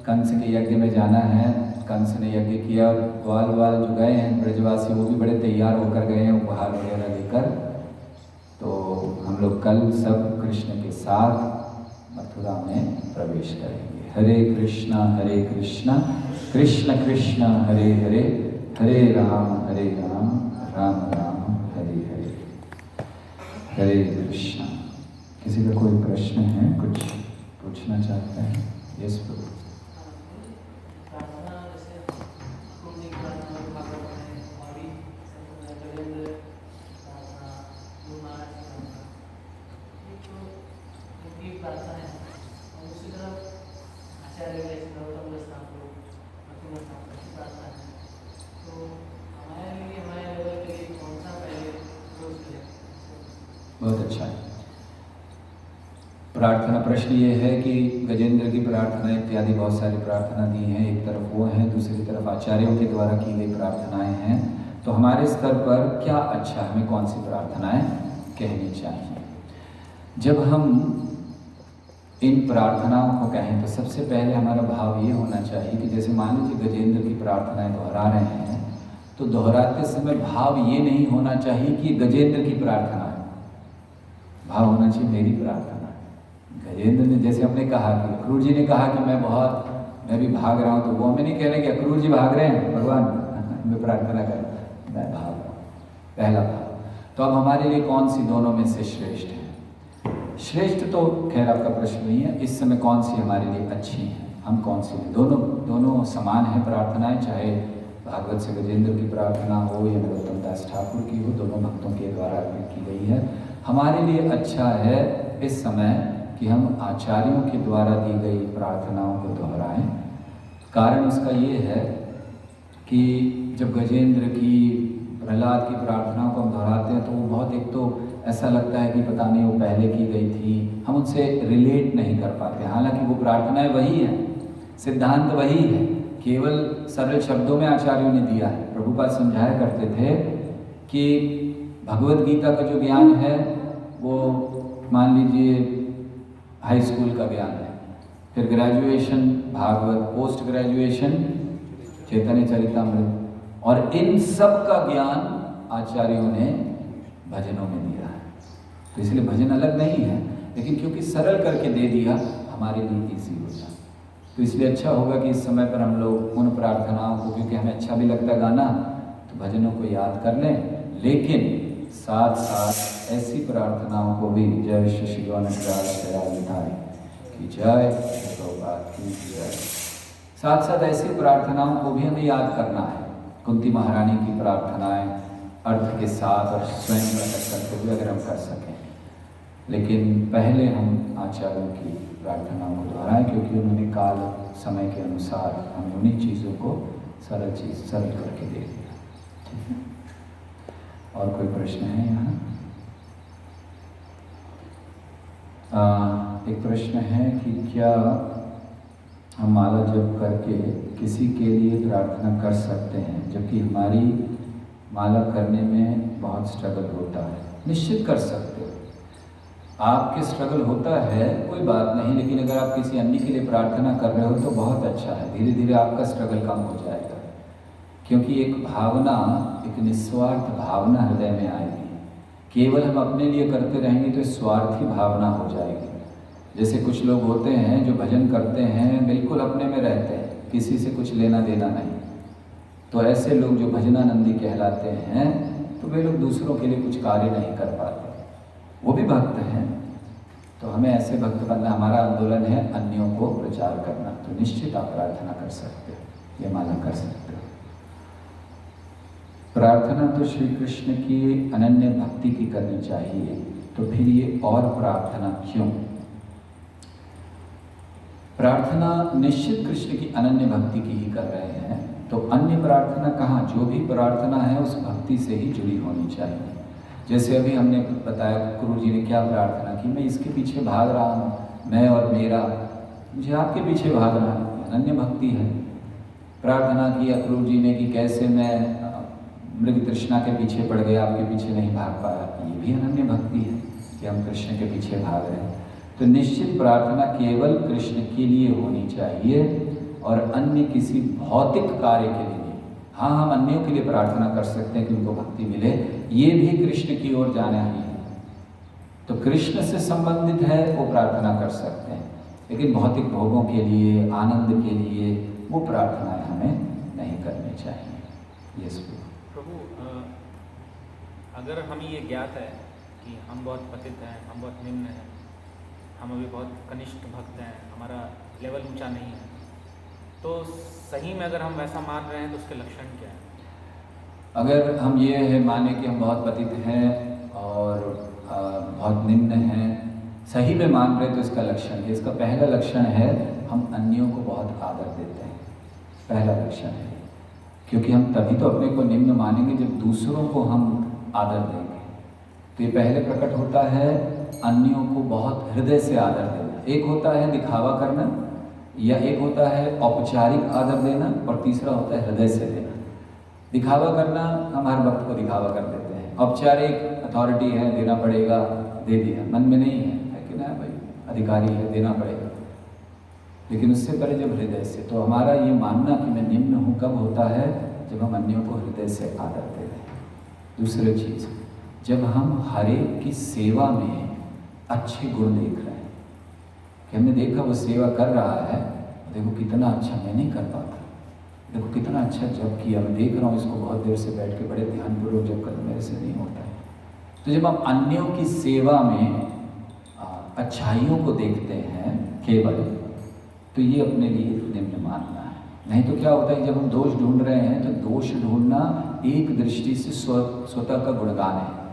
कंस के यज्ञ में जाना है। कंस ने यज्ञ किया, ग्वाल वाल जो गए हैं ब्रजवासी, वो भी बड़े तैयार होकर गए हैं उपहार वगैरह लेकर। तो हम लोग कल सब कृष्ण के साथ मथुरा में प्रवेश करेंगे। हरे कृष्णा कृष्ण कृष्ण हरे हरे, हरे राम राम राम हरे हरे। हरे कृष्णा। किसी का कोई प्रश्न है, कुछ पूछना चाहते हैं? यस प्रभु। बहुत अच्छा है। प्रार्थना प्रश्न ये है कि गजेंद्र की प्रार्थना इत्यादि बहुत सारी प्रार्थना दी हैं, एक तरफ वो हैं, दूसरी तरफ आचार्यों के द्वारा की गई प्रार्थनाएं हैं। तो हमारे स्तर पर क्या अच्छा, हमें कौन सी प्रार्थनाएं कहनी चाहिए? जब हम इन प्रार्थनाओं को कहें तो सबसे पहले हमारा भाव ये होना चाहिए कि जैसे मान लीजिए गजेंद्र की प्रार्थनाएं दोहरा रहे हैं, तो दोहराते समय भाव ये नहीं होना चाहिए कि गजेंद्र की प्रार्थना है, भाव होना चाहिए मेरी प्रार्थना। गजेंद्र ने, जैसे हमने कहा कि अक्रूर जी ने कहा कि मैं भी भाग रहा हूँ, तो वो हमें नहीं कह रहे कि अक्रूर जी भाग रहे हैं, भगवान मैं प्रार्थना कर, मैं भाग रहा हूँ, पहला भाव। तो अब हमारे लिए कौन सी दोनों में से श्रेष्ठ है? श्रेष्ठ तो खैर आपका प्रश्न नहीं है, इस समय कौन सी हमारे लिए अच्छी है, हम कौन सी हैं? दोनों समान है प्रार्थनाएं, चाहे भागवत से गजेंद्र की प्रार्थना हो या नरोत्तम दास ठाकुर की हो, दोनों भक्तों के द्वारा अर्पित की गई है। हमारे लिए अच्छा है इस समय कि हम आचार्यों के द्वारा दी गई प्रार्थनाओं को दोहराएं। कारण उसका ये है कि जब गजेंद्र की, प्रहलाद की प्रार्थनाओं को हम दोहराते हैं तो वो बहुत, एक तो ऐसा लगता है कि पता नहीं वो पहले की गई थी, हम उनसे रिलेट नहीं कर पाते। हालांकि वो प्रार्थनाएं वही हैं, सिद्धांत वही है, केवल सरल शब्दों में आचार्यों ने दिया है। प्रभुपाद समझाया करते थे कि भगवद गीता का जो ज्ञान है वो मान लीजिए हाई स्कूल का ज्ञान है, फिर ग्रेजुएशन भागवत, पोस्ट ग्रेजुएशन चैतन्य चरितामृत, और इन सब का ज्ञान आचार्यों ने भजनों में दिया है। तो इसलिए भजन अलग नहीं है, लेकिन क्योंकि सरल करके दे दिया हमारे लिए ईजी हो जाए, तो इसलिए अच्छा होगा कि इस समय पर हम लोग उन प्रार्थनाओं को, क्योंकि हमें अच्छा भी लगता है गाना, तो भजनों को याद कर लें, लेकिन साथ साथ ऐसी प्रार्थनाओं को भी, जय विश्व शिवा नटराज दयाल की जय, प्रभुपाद की जय, साथ साथ ऐसी प्रार्थनाओं को भी हमें याद करना है। कुंती महारानी की प्रार्थनाएं अर्थ के साथ और स्वयं प्रकट करते हुए अगर हम कर सकें, लेकिन पहले हम आचार्यों की प्रार्थनाओं को दोहराएं, क्योंकि उन्होंने काल समय के अनुसार हमें उन्हीं चीज़ों को सरल करके दे दिया। ठीक है, और कोई प्रश्न है यहाँ? एक प्रश्न है कि क्या हम माला जप करके किसी के लिए प्रार्थना कर सकते हैं, जबकि हमारी माला करने में बहुत स्ट्रगल होता है? निश्चित कर सकते हो, आपके स्ट्रगल होता है कोई बात नहीं, लेकिन अगर आप किसी अन्य के लिए प्रार्थना कर रहे हो तो बहुत अच्छा है, धीरे धीरे आपका स्ट्रगल कम हो जाएगा, क्योंकि एक भावना, एक निस्वार्थ भावना हृदय में आएगी। केवल हम अपने लिए करते रहेंगे तो स्वार्थी भावना हो जाएगी। जैसे कुछ लोग होते हैं जो भजन करते हैं, बिल्कुल अपने में रहते हैं, किसी से कुछ लेना देना नहीं, तो ऐसे लोग जो भजनानंदी कहलाते हैं, तो वे लोग दूसरों के लिए कुछ कार्य नहीं कर पाते, वो भी भक्त हैं। तो हमें ऐसे भक्त बनना, हमारा आंदोलन है अन्यों को प्रचार करना। तो निश्चित आप प्रार्थना कर सकते हो, ये माला कर सकते हो। प्रार्थना तो श्री कृष्ण की अनन्य भक्ति की करनी चाहिए, तो फिर ये और प्रार्थना क्यों? प्रार्थना निश्चित कृष्ण की अनन्य भक्ति की ही कर रहे हैं, तो अन्य प्रार्थना कहाँ? जो भी प्रार्थना है उस भक्ति से ही जुड़ी होनी चाहिए। जैसे अभी हमने बताया गुरु जी ने क्या प्रार्थना की, मैं इसके पीछे भाग रहा हूँ, मैं और मेरा, मुझे आपके पीछे भाग रहा हूँ, अनन्य भक्ति है। प्रार्थना की अक्रूर जी ने कि कैसे मैं मृग तृष्णा के पीछे पड़ गया, आपके पीछे नहीं भाग पाया, ये भी अनन्य भक्ति है कि हम कृष्ण के पीछे भाग रहे हैं। तो निश्चित प्रार्थना केवल कृष्ण के लिए होनी चाहिए और अन्य किसी भौतिक कार्य के लिए नहीं। हाँ, हम अन्यों के लिए प्रार्थना कर सकते हैं कि उनको भक्ति मिले, ये भी कृष्ण की ओर जाना ही है, तो कृष्ण से संबंधित है वो प्रार्थना कर सकते हैं, लेकिन भौतिक भोगों के लिए, आनंद के लिए वो प्रार्थनाएं हमें नहीं करनी चाहिए। यस प्रभु, अगर हमें ये ज्ञात है कि हम बहुत पतित हैं, हम बहुत निम्न हैं, हम अभी बहुत कनिष्ठ भक्त हैं, हमारा लेवल ऊंचा नहीं है, तो सही में अगर हम वैसा मान रहे हैं तो उसके लक्षण क्या हैं? अगर हम ये है माने कि हम बहुत पतित हैं और बहुत निम्न हैं, सही में मान रहे तो इसका लक्षण है, इसका पहला लक्षण है हम अन्यों को बहुत आदर देते हैं। पहला लक्षण है, क्योंकि हम तभी तो अपने को निम्न मानेंगे जब दूसरों को हम आदर देंगे। तो ये पहले प्रकट होता है अन्यों को बहुत हृदय से आदर देना। एक होता है दिखावा करना, या एक होता है औपचारिक आदर देना, और तीसरा होता है हृदय से देना। दिखावा करना, हम हर वक्त को दिखावा कर देते हैं। औपचारिक अथॉरिटी है, देना पड़ेगा, दे दिया, मन में नहीं है कि ना भाई अधिकारी है, देना पड़ेगा। लेकिन उससे पहले जब हृदय से, तो हमारा ये मानना कि मैं निम्न हूँ कब होता है, जब हम अन्यों को हृदय से आदर दे रहे हैं। दूसरी चीज़, जब हम हर एक की सेवा में अच्छे गुण देख रहे हैं, कि हमने देखा वो सेवा कर रहा है, देखो कितना अच्छा मैं नहीं कर पाता, देखो कितना अच्छा जप किया, मैं देख रहा हूँ इसको बहुत देर से बैठ के बड़े ध्यानपूर्वक जप कर, मेरे से नहीं होता है। तो जब हम अन्यों की सेवा में अच्छाइयों को देखते हैं केवल, तो ये अपने लिए निम्न मानना है। नहीं तो क्या होता है, जब हम दोष ढूंढ रहे हैं तो दोष ढूंढना एक दृष्टि से स्वतः का गुणगान है।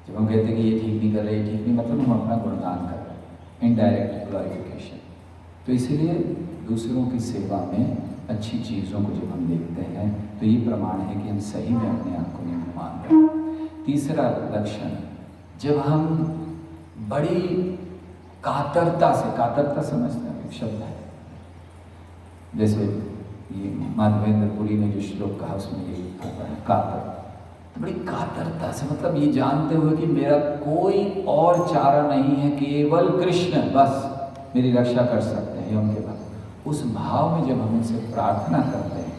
जब हम कहते हैं कि ये ठीक नहीं कर रहे, ये ठीक नहीं, मतलब हम अपना गुणगान कर रहे हैं, इनडायरेक्ट ग्लोरिफिकेशन। तो इसीलिए दूसरों की सेवा में अच्छी चीज़ों को जब हम देखते हैं तो ये प्रमाण है कि हम सही में अपने आप को निम्न मान रहे हैं। तीसरा लक्षण, जब हम बड़ी कातरता समझते हैं, एक शब्द है, जैसे ये माधवेंद्रपुरी ने जो श्लोक कहा उसमें ये आता है कातर, तो बड़ी कातरता से, मतलब ये जानते हुए कि मेरा कोई और चारा नहीं है, केवल कृष्ण बस मेरी रक्षा कर सकते हैं, उनके बाद उस भाव में जब हम उनसे प्रार्थना करते हैं,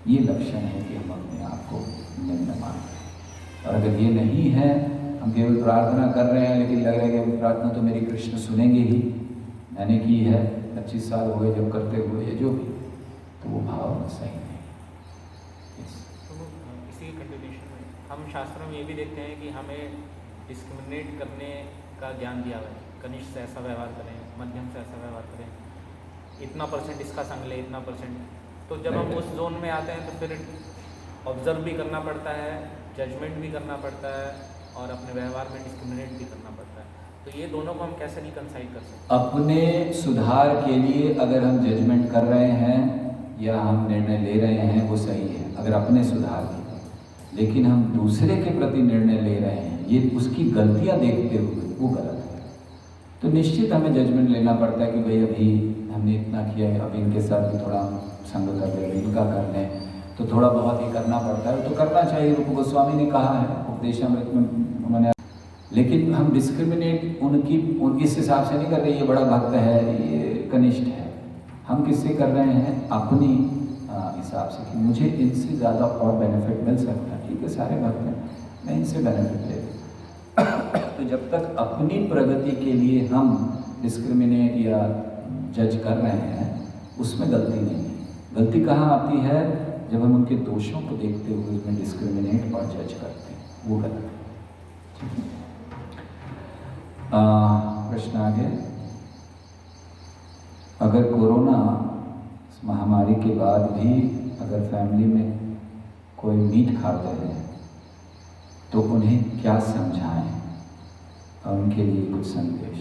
ये लक्षण है कि हम अपने आप को निम्न मानते हैं। और अगर ये नहीं है, हम केवल प्रार्थना कर रहे हैं लेकिन लग रहा है कि प्रार्थना तो मेरी कृष्ण सुनेंगे ही, मैंने की है 25 साल हो गए जब करते हुए, ये जो भी, तो वो भाव सही नहीं। तो इसी कंटिन्यूशन में हम शास्त्रों में ये भी देखते हैं कि हमें डिस्क्रिमिनेट करने का ज्ञान दिया हुआ है, कनिष्ठ से ऐसा व्यवहार करें, मध्यम से ऐसा व्यवहार करें, इतना परसेंट इसका संग ले, इतना परसेंट। तो जब हम उस जोन में आते हैं तो फिर ऑब्जर्व भी करना पड़ता है, जजमेंट भी करना पड़ता है, और अपने व्यवहार में डिस्क्रिमिनेट भी करना पड़ता है। तो ये दोनों को हम कैसे रिकंसाइल कर सकते हैं? अपने सुधार के लिए अगर हम जजमेंट कर रहे हैं या हम निर्णय ले रहे हैं, वो सही है अगर अपने सुधार के लिए, लेकिन हम दूसरे के प्रति निर्णय ले रहे हैं, ये उसकी गलतियां देखते हुए, वो गलत है। तो निश्चित हमें जजमेंट लेना पड़ता है कि भाई अभी हमने इतना किया है, अब इनके साथ भी थोड़ा संग कर लें, इनका कर लें, तो थोड़ा बहुत ही करना पड़ता है, तो करना चाहिए। रूप गोस्वामी ने कहा है उपदेशामृत में उन्होंने, लेकिन हम डिस्क्रिमिनेट इस हिसाब से नहीं कर रहे, ये बड़ा भक्त है, ये कनिष्ठ है। हम किससे कर रहे हैं? अपनी हिसाब से कि मुझे इनसे ज़्यादा और बेनिफिट मिल सकता है। ठीक है, सारे भक्त हैं, मैं इनसे बेनिफिट ले। तो जब तक अपनी प्रगति के लिए हम डिस्क्रिमिनेट या जज कर रहे हैं, उसमें गलती नहीं है। गलती कहाँ आती है? जब हम उनके दोषों को देखते हुए उसमें डिस्क्रिमिनेट और जज करते हैं, वो गलत है। प्रश्न आगे, अगर कोरोना महामारी के बाद भी अगर फैमिली में कोई मीट खाते हैं तो उन्हें क्या समझाएं और उनके लिए कुछ संदेश?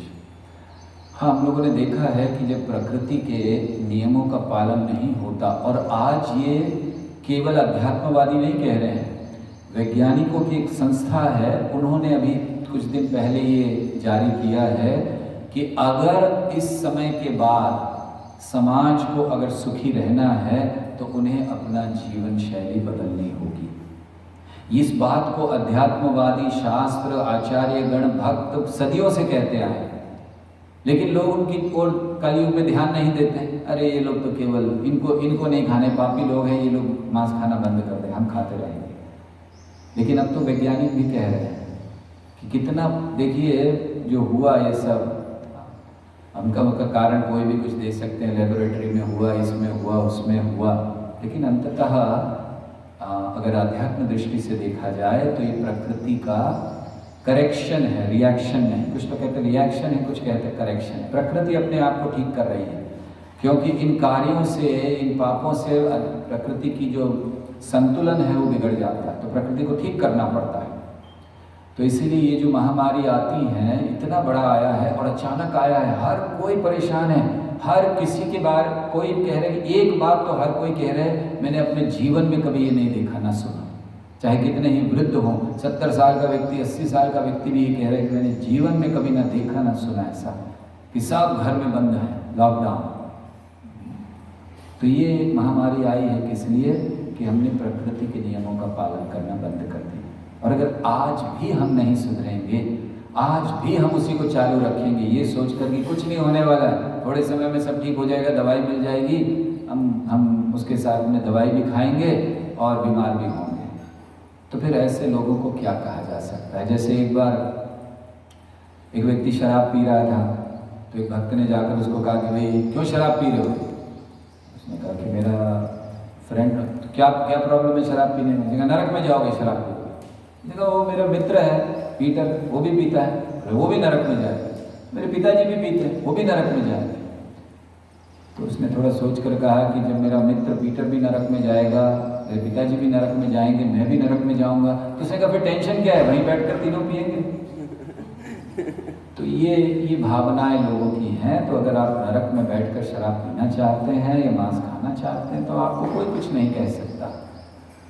हाँ, हम लोगों ने देखा है कि जब प्रकृति के नियमों का पालन नहीं होता, और आज ये केवल अध्यात्मवादी नहीं कह रहे हैं, वैज्ञानिकों की एक संस्था है, उन्होंने अभी कुछ दिन पहले ये जारी किया है कि अगर इस समय के बाद समाज को अगर सुखी रहना है तो उन्हें अपना जीवन शैली बदलनी होगी। इस बात को अध्यात्मवादी, शास्त्र, आचार्य गण, भक्त सदियों से कहते आए, लेकिन लोग उनकी ओर कलयुग में ध्यान नहीं देते। अरे ये लोग तो केवल इनको नहीं खाने, पापी लोग हैं, ये लोग मांस खाना बंद कर दें, हम खाते रहेंगे। लेकिन अब तो वैज्ञानिक भी कह रहे हैं कि कितना, देखिए जो हुआ ये सब, उनका कारण कोई भी कुछ दे सकते हैं, लेबोरेटरी में हुआ, इसमें हुआ, उसमें हुआ, लेकिन अंततः अगर आध्यात्म दृष्टि से देखा जाए तो ये प्रकृति का करेक्शन है, रिएक्शन नहीं। कुछ तो कहते हैं रिएक्शन है, कुछ कहते हैं करेक्शन है। प्रकृति अपने आप को ठीक कर रही है, क्योंकि इन कार्यों से, इन पापों से प्रकृति की जो संतुलन है वो बिगड़ जाता है, तो प्रकृति को ठीक करना पड़ता है। तो इसीलिए ये जो महामारी आती है, इतना बड़ा आया है और अचानक आया है, हर कोई परेशान है, हर किसी के बारे कोई कह रहे कि एक बात तो हर कोई कह रहे हैं, मैंने अपने जीवन में कभी ये नहीं देखा ना सुना। चाहे कितने ही वृद्ध हों, 70 साल का व्यक्ति, 80 साल का व्यक्ति भी ये कह रहे हैं कि मैंने जीवन में कभी ना देखा ना सुना ऐसा, कि सब घर में बंद है, लॉकडाउन। तो ये महामारी आई है किस लिए? कि हमने प्रकृति के नियमों का पालन करना बंद कर दिया। और अगर आज भी हम नहीं सुधरेंगे, आज भी हम उसी को चालू रखेंगे ये सोचकर कि कुछ नहीं होने वाला है, थोड़े समय में सब ठीक हो जाएगा, दवाई मिल जाएगी, हम उसके साथ में दवाई भी खाएंगे और बीमार भी होंगे, तो फिर ऐसे लोगों को क्या कहा जा सकता है? जैसे एक बार एक व्यक्ति शराब पी रहा था, तो एक भक्त ने जाकर उसको कहा कि भाई क्यों शराब पी रहे हो? उसने कहा कि मेरा फ्रेंड, तो क्या प्रॉब्लम है शराब पीने में? देखा नरक में जाओगे शराब पी। देखा वो मेरा मित्र है पीटर, वो भी पीता है, वो भी नरक में जाएगा। मेरे पिताजी भी पीते हैं, वो भी नरक में जाएंगे। तो उसने थोड़ा सोच कर कहा कि जब मेरा मित्र पीटर भी नरक में जाएगा, मेरे पिताजी भी नरक में जाएंगे, मैं भी नरक में जाऊंगा, तो उसने कहा फिर टेंशन क्या है, वहीं बैठकर तीनों पिएंगे। तो ये भावनाएं लोगों की हैं। तो अगर आप नरक में बैठकर शराब पीना चाहते हैं या मांस खाना चाहते हैं, तो आपको कोई कुछ नहीं कह सकता।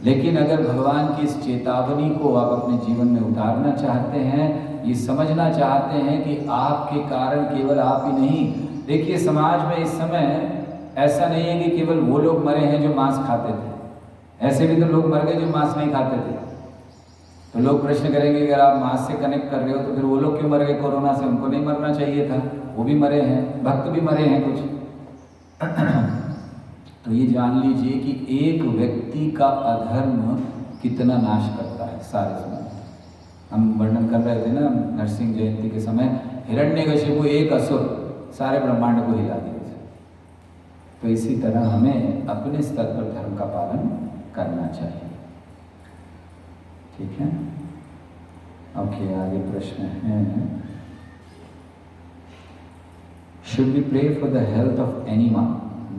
लेकिन अगर भगवान की इस चेतावनी को आप अपने जीवन में उतारना चाहते हैं, ये समझना चाहते हैं कि आपके कारण केवल आप ही नहीं, देखिए समाज में इस समय ऐसा नहीं है कि केवल वो लोग मरे हैं जो मांस खाते थे, ऐसे भी तो लोग मर गए जो मांस नहीं खाते थे। तो लोग प्रश्न करेंगे अगर आप मांस से कनेक्ट कर रहे हो तो फिर वो लोग क्यों मर गए कोरोना से? उनको नहीं मरना चाहिए था, वो भी मरे हैं, भक्त भी मरे हैं कुछ। तो ये जान लीजिए कि एक व्यक्ति का अधर्म कितना नाश करता है सारे समाज। हम वर्णन कर रहे थे ना नरसिंह जयंती के समय, हिरण्यकशिपु एक असुर सारे ब्रह्मांड को हिला दिया। तो इसी तरह हमें अपने स्तर पर धर्म का पालन करना चाहिए, ठीक है? ओके, आगे प्रश्न है, should we pray for the health of anyone,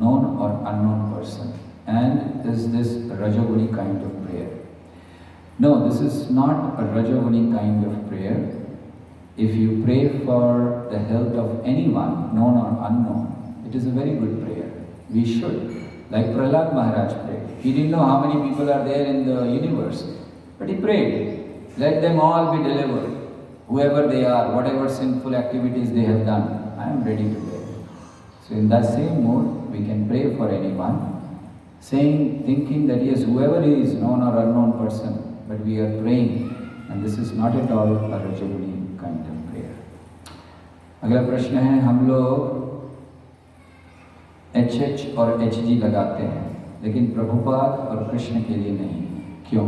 known or unknown person, and is this Rajoguni kind of prayer? No, this is not a Rajoguni kind of prayer. If you pray for the health of anyone, known or unknown, it is a very good prayer. We should, like Prahlad Maharaj prayed. He didn't know how many people are there in the universe, but he prayed, let them all be delivered, whoever they are, whatever sinful activities they have done, I am ready to pray. So in that same mood, we can pray for anyone, thinking that yes, whoever is known or unknown person, but we are praying, and this is not at all a Rajoguni kind of prayer. अगला प्रश्न है, हम लोग HH और HG लगाते हैं, लेकिन प्रभुपाद और कृष्ण के लिए नहीं, क्यों?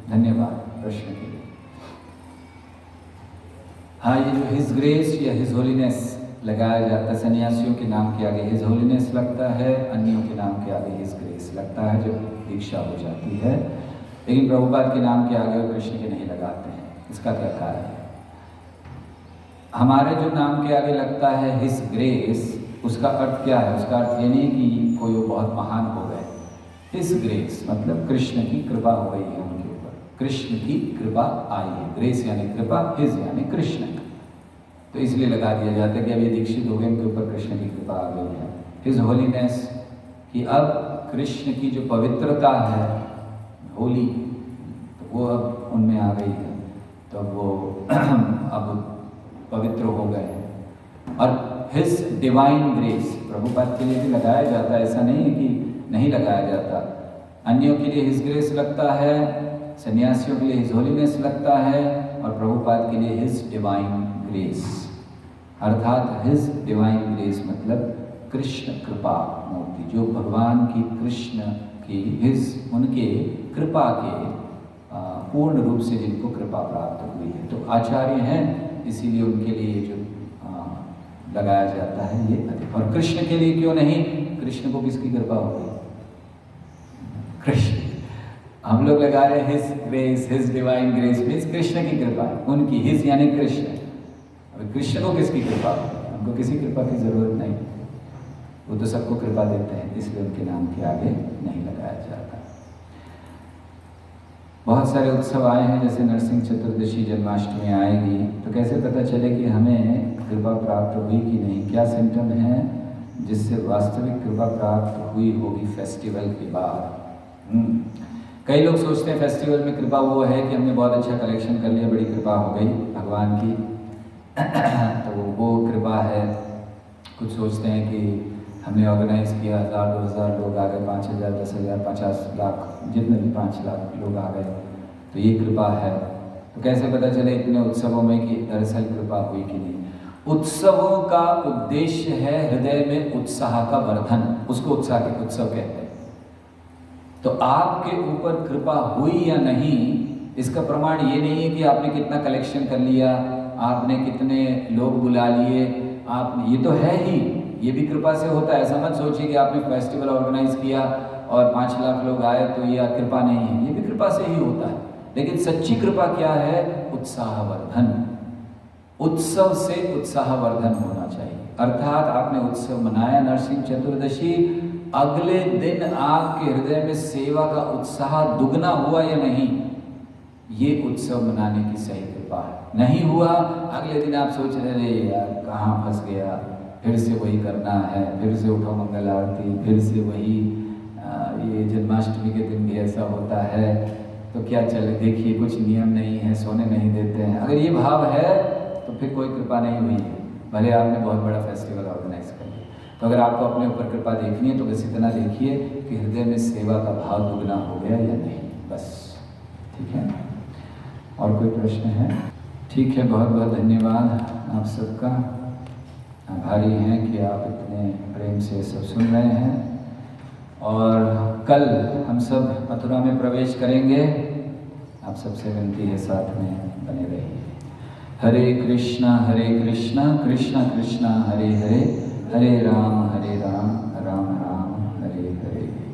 धन्यवाद प्रश्न के लिए। हाँ, ये जो हिज ग्रेस या हिज होलीनेस लगाया जाता है, सन्यासियों के नाम के आगे हिज होलीनेस लगता है, अन्यों के नाम के आगे हिज ग्रेस लगता है जब दीक्षा हो जाती है, लेकिन प्रभुपाद के नाम के आगे और कृष्ण के नहीं लगाते हैं। इसका क्या कारण है? हमारे जो नाम के आगे लगता है हिज ग्रेस, उसका अर्थ क्या है? उसका अर्थ ये नहीं कि कोई वो बहुत महान हो गए। हिज ग्रेस मतलब कृष्ण की कृपा हो गई है उनके ऊपर, कृष्ण की कृपा आई है। ग्रेस यानी कृपा, हिज यानी कृष्ण, तो इसलिए लगा दिया जाता है कि अब ये दीक्षित हो गए, उनके ऊपर कृष्ण की कृपा आ गई है। हिज होलीनेस कि अब कृष्ण की जो पवित्रता है, होली, तो वो अब उनमें आ गई है, तो वो अब पवित्र हो गए हैं। और हिज डिवाइन ग्रेस प्रभुपाद के लिए भी लगाया जाता है, ऐसा नहीं है कि नहीं लगाया जाता। अन्यों के लिए हिज ग्रेस लगता है, सन्यासियों के लिए हिज होलीनेस लगता है, और प्रभुपाद के लिए हिज डिवाइन ग्रेस, अर्थात हिज डिवाइन ग्रेस मतलब कृष्ण कृपा मूर्ति, जो भगवान की, कृष्ण की, हिज उनके कृपा के पूर्ण रूप से जिनको कृपा प्राप्त हुई है। तो आचार्य हैं, इसीलिए उनके लिए जो लगाया जाता है ये अधिक। और कृष्ण के लिए क्यों नहीं? कृष्ण को किसकी कृपा हो गई? कृष्ण। हम लोग लगा रहे हैं his grace, his divine grace means Krishna की कृपा, उनकी, हिज यानी कृष्ण। अब कृष्ण को किसकी कृपा, उनको किसी कृपा की जरूरत नहीं, वो तो सबको कृपा देते हैं, इसलिए उनके नाम के आगे नहीं लगाया जाता। बहुत सारे उत्सव आए हैं, जैसे नरसिंह चतुर्दशी, जन्माष्टमी आएगी, तो कैसे पता चले कि हमें कृपा प्राप्त हुई कि नहीं? क्या सिम्टम है जिससे वास्तविक कृपा प्राप्त हुई होगी फेस्टिवल के बाद? कई लोग सोचते हैं फेस्टिवल में कृपा वो है कि हमने बहुत अच्छा कलेक्शन कर लिया, बड़ी कृपा हो गई भगवान की तो वो कृपा है। कुछ सोचते हैं कि हमने ऑर्गेनाइज किया, 1000-2000 लोग आ गए, 5000, 10,000, 50 लाख, जितने भी 5 लाख लोग आ गए, तो ये कृपा है। तो कैसे पता चले इतने उत्सवों में कि दरअसल कृपा हुई कि नहीं? उत्सवों का उद्देश्य है हृदय में उत्साह का वर्धन, उसको उत्साह के उत्सव कहते हैं। तो आपके ऊपर कृपा हुई या नहीं, इसका प्रमाण ये नहीं है कि आपने कितना कलेक्शन कर लिया, आपने कितने लोग बुला लिए, आप, ये तो है ही, ये भी कृपा से होता है। ऐसा मत सोचिए कि आपने फेस्टिवल ऑर्गेनाइज किया और 5 लाख लोग आए तो ये कृपा नहीं है, ये भी कृपा से ही होता है। लेकिन सच्ची कृपा क्या है? उत्साहवर्धन, उत्सव से उत्साहवर्धन होना चाहिए। अर्थात आपने उत्सव मनाया नरसिंह चतुर्दशी, अगले दिन आपके हृदय में सेवा का उत्साह दुगना हुआ या नहीं, ये उत्सव मनाने की सही कृपा है। नहीं हुआ, अगले दिन आप सोच रहे थे यार कहाँ फंस गया, फिर से वही करना है, फिर से उठो मंगल आरती, फिर से वही, ये जन्माष्टमी के दिन भी ऐसा होता है, तो क्या चले, देखिए कुछ नियम नहीं है, सोने नहीं देते हैं। अगर ये भाव है तो फिर कोई कृपा नहीं हुई है, भले आपने बहुत बड़ा फेस्टिवल ऑर्गेनाइज कर लिया। तो अगर आपको अपने ऊपर कृपा देखनी है तो बस इतना देखिए कि हृदय में सेवा का भाव दुगना हो गया या नहीं, बस। ठीक है, और कोई प्रश्न है? ठीक है, बहुत बहुत धन्यवाद आप सबका, आभारी हैं कि आप इतने प्रेम से सब सुन रहे हैं। और कल हम सब मथुरा में प्रवेश करेंगे, आप सबसे विनती है साथ में बने रहिए। हरे कृष्णा कृष्णा कृष्णा हरे हरे, हरे राम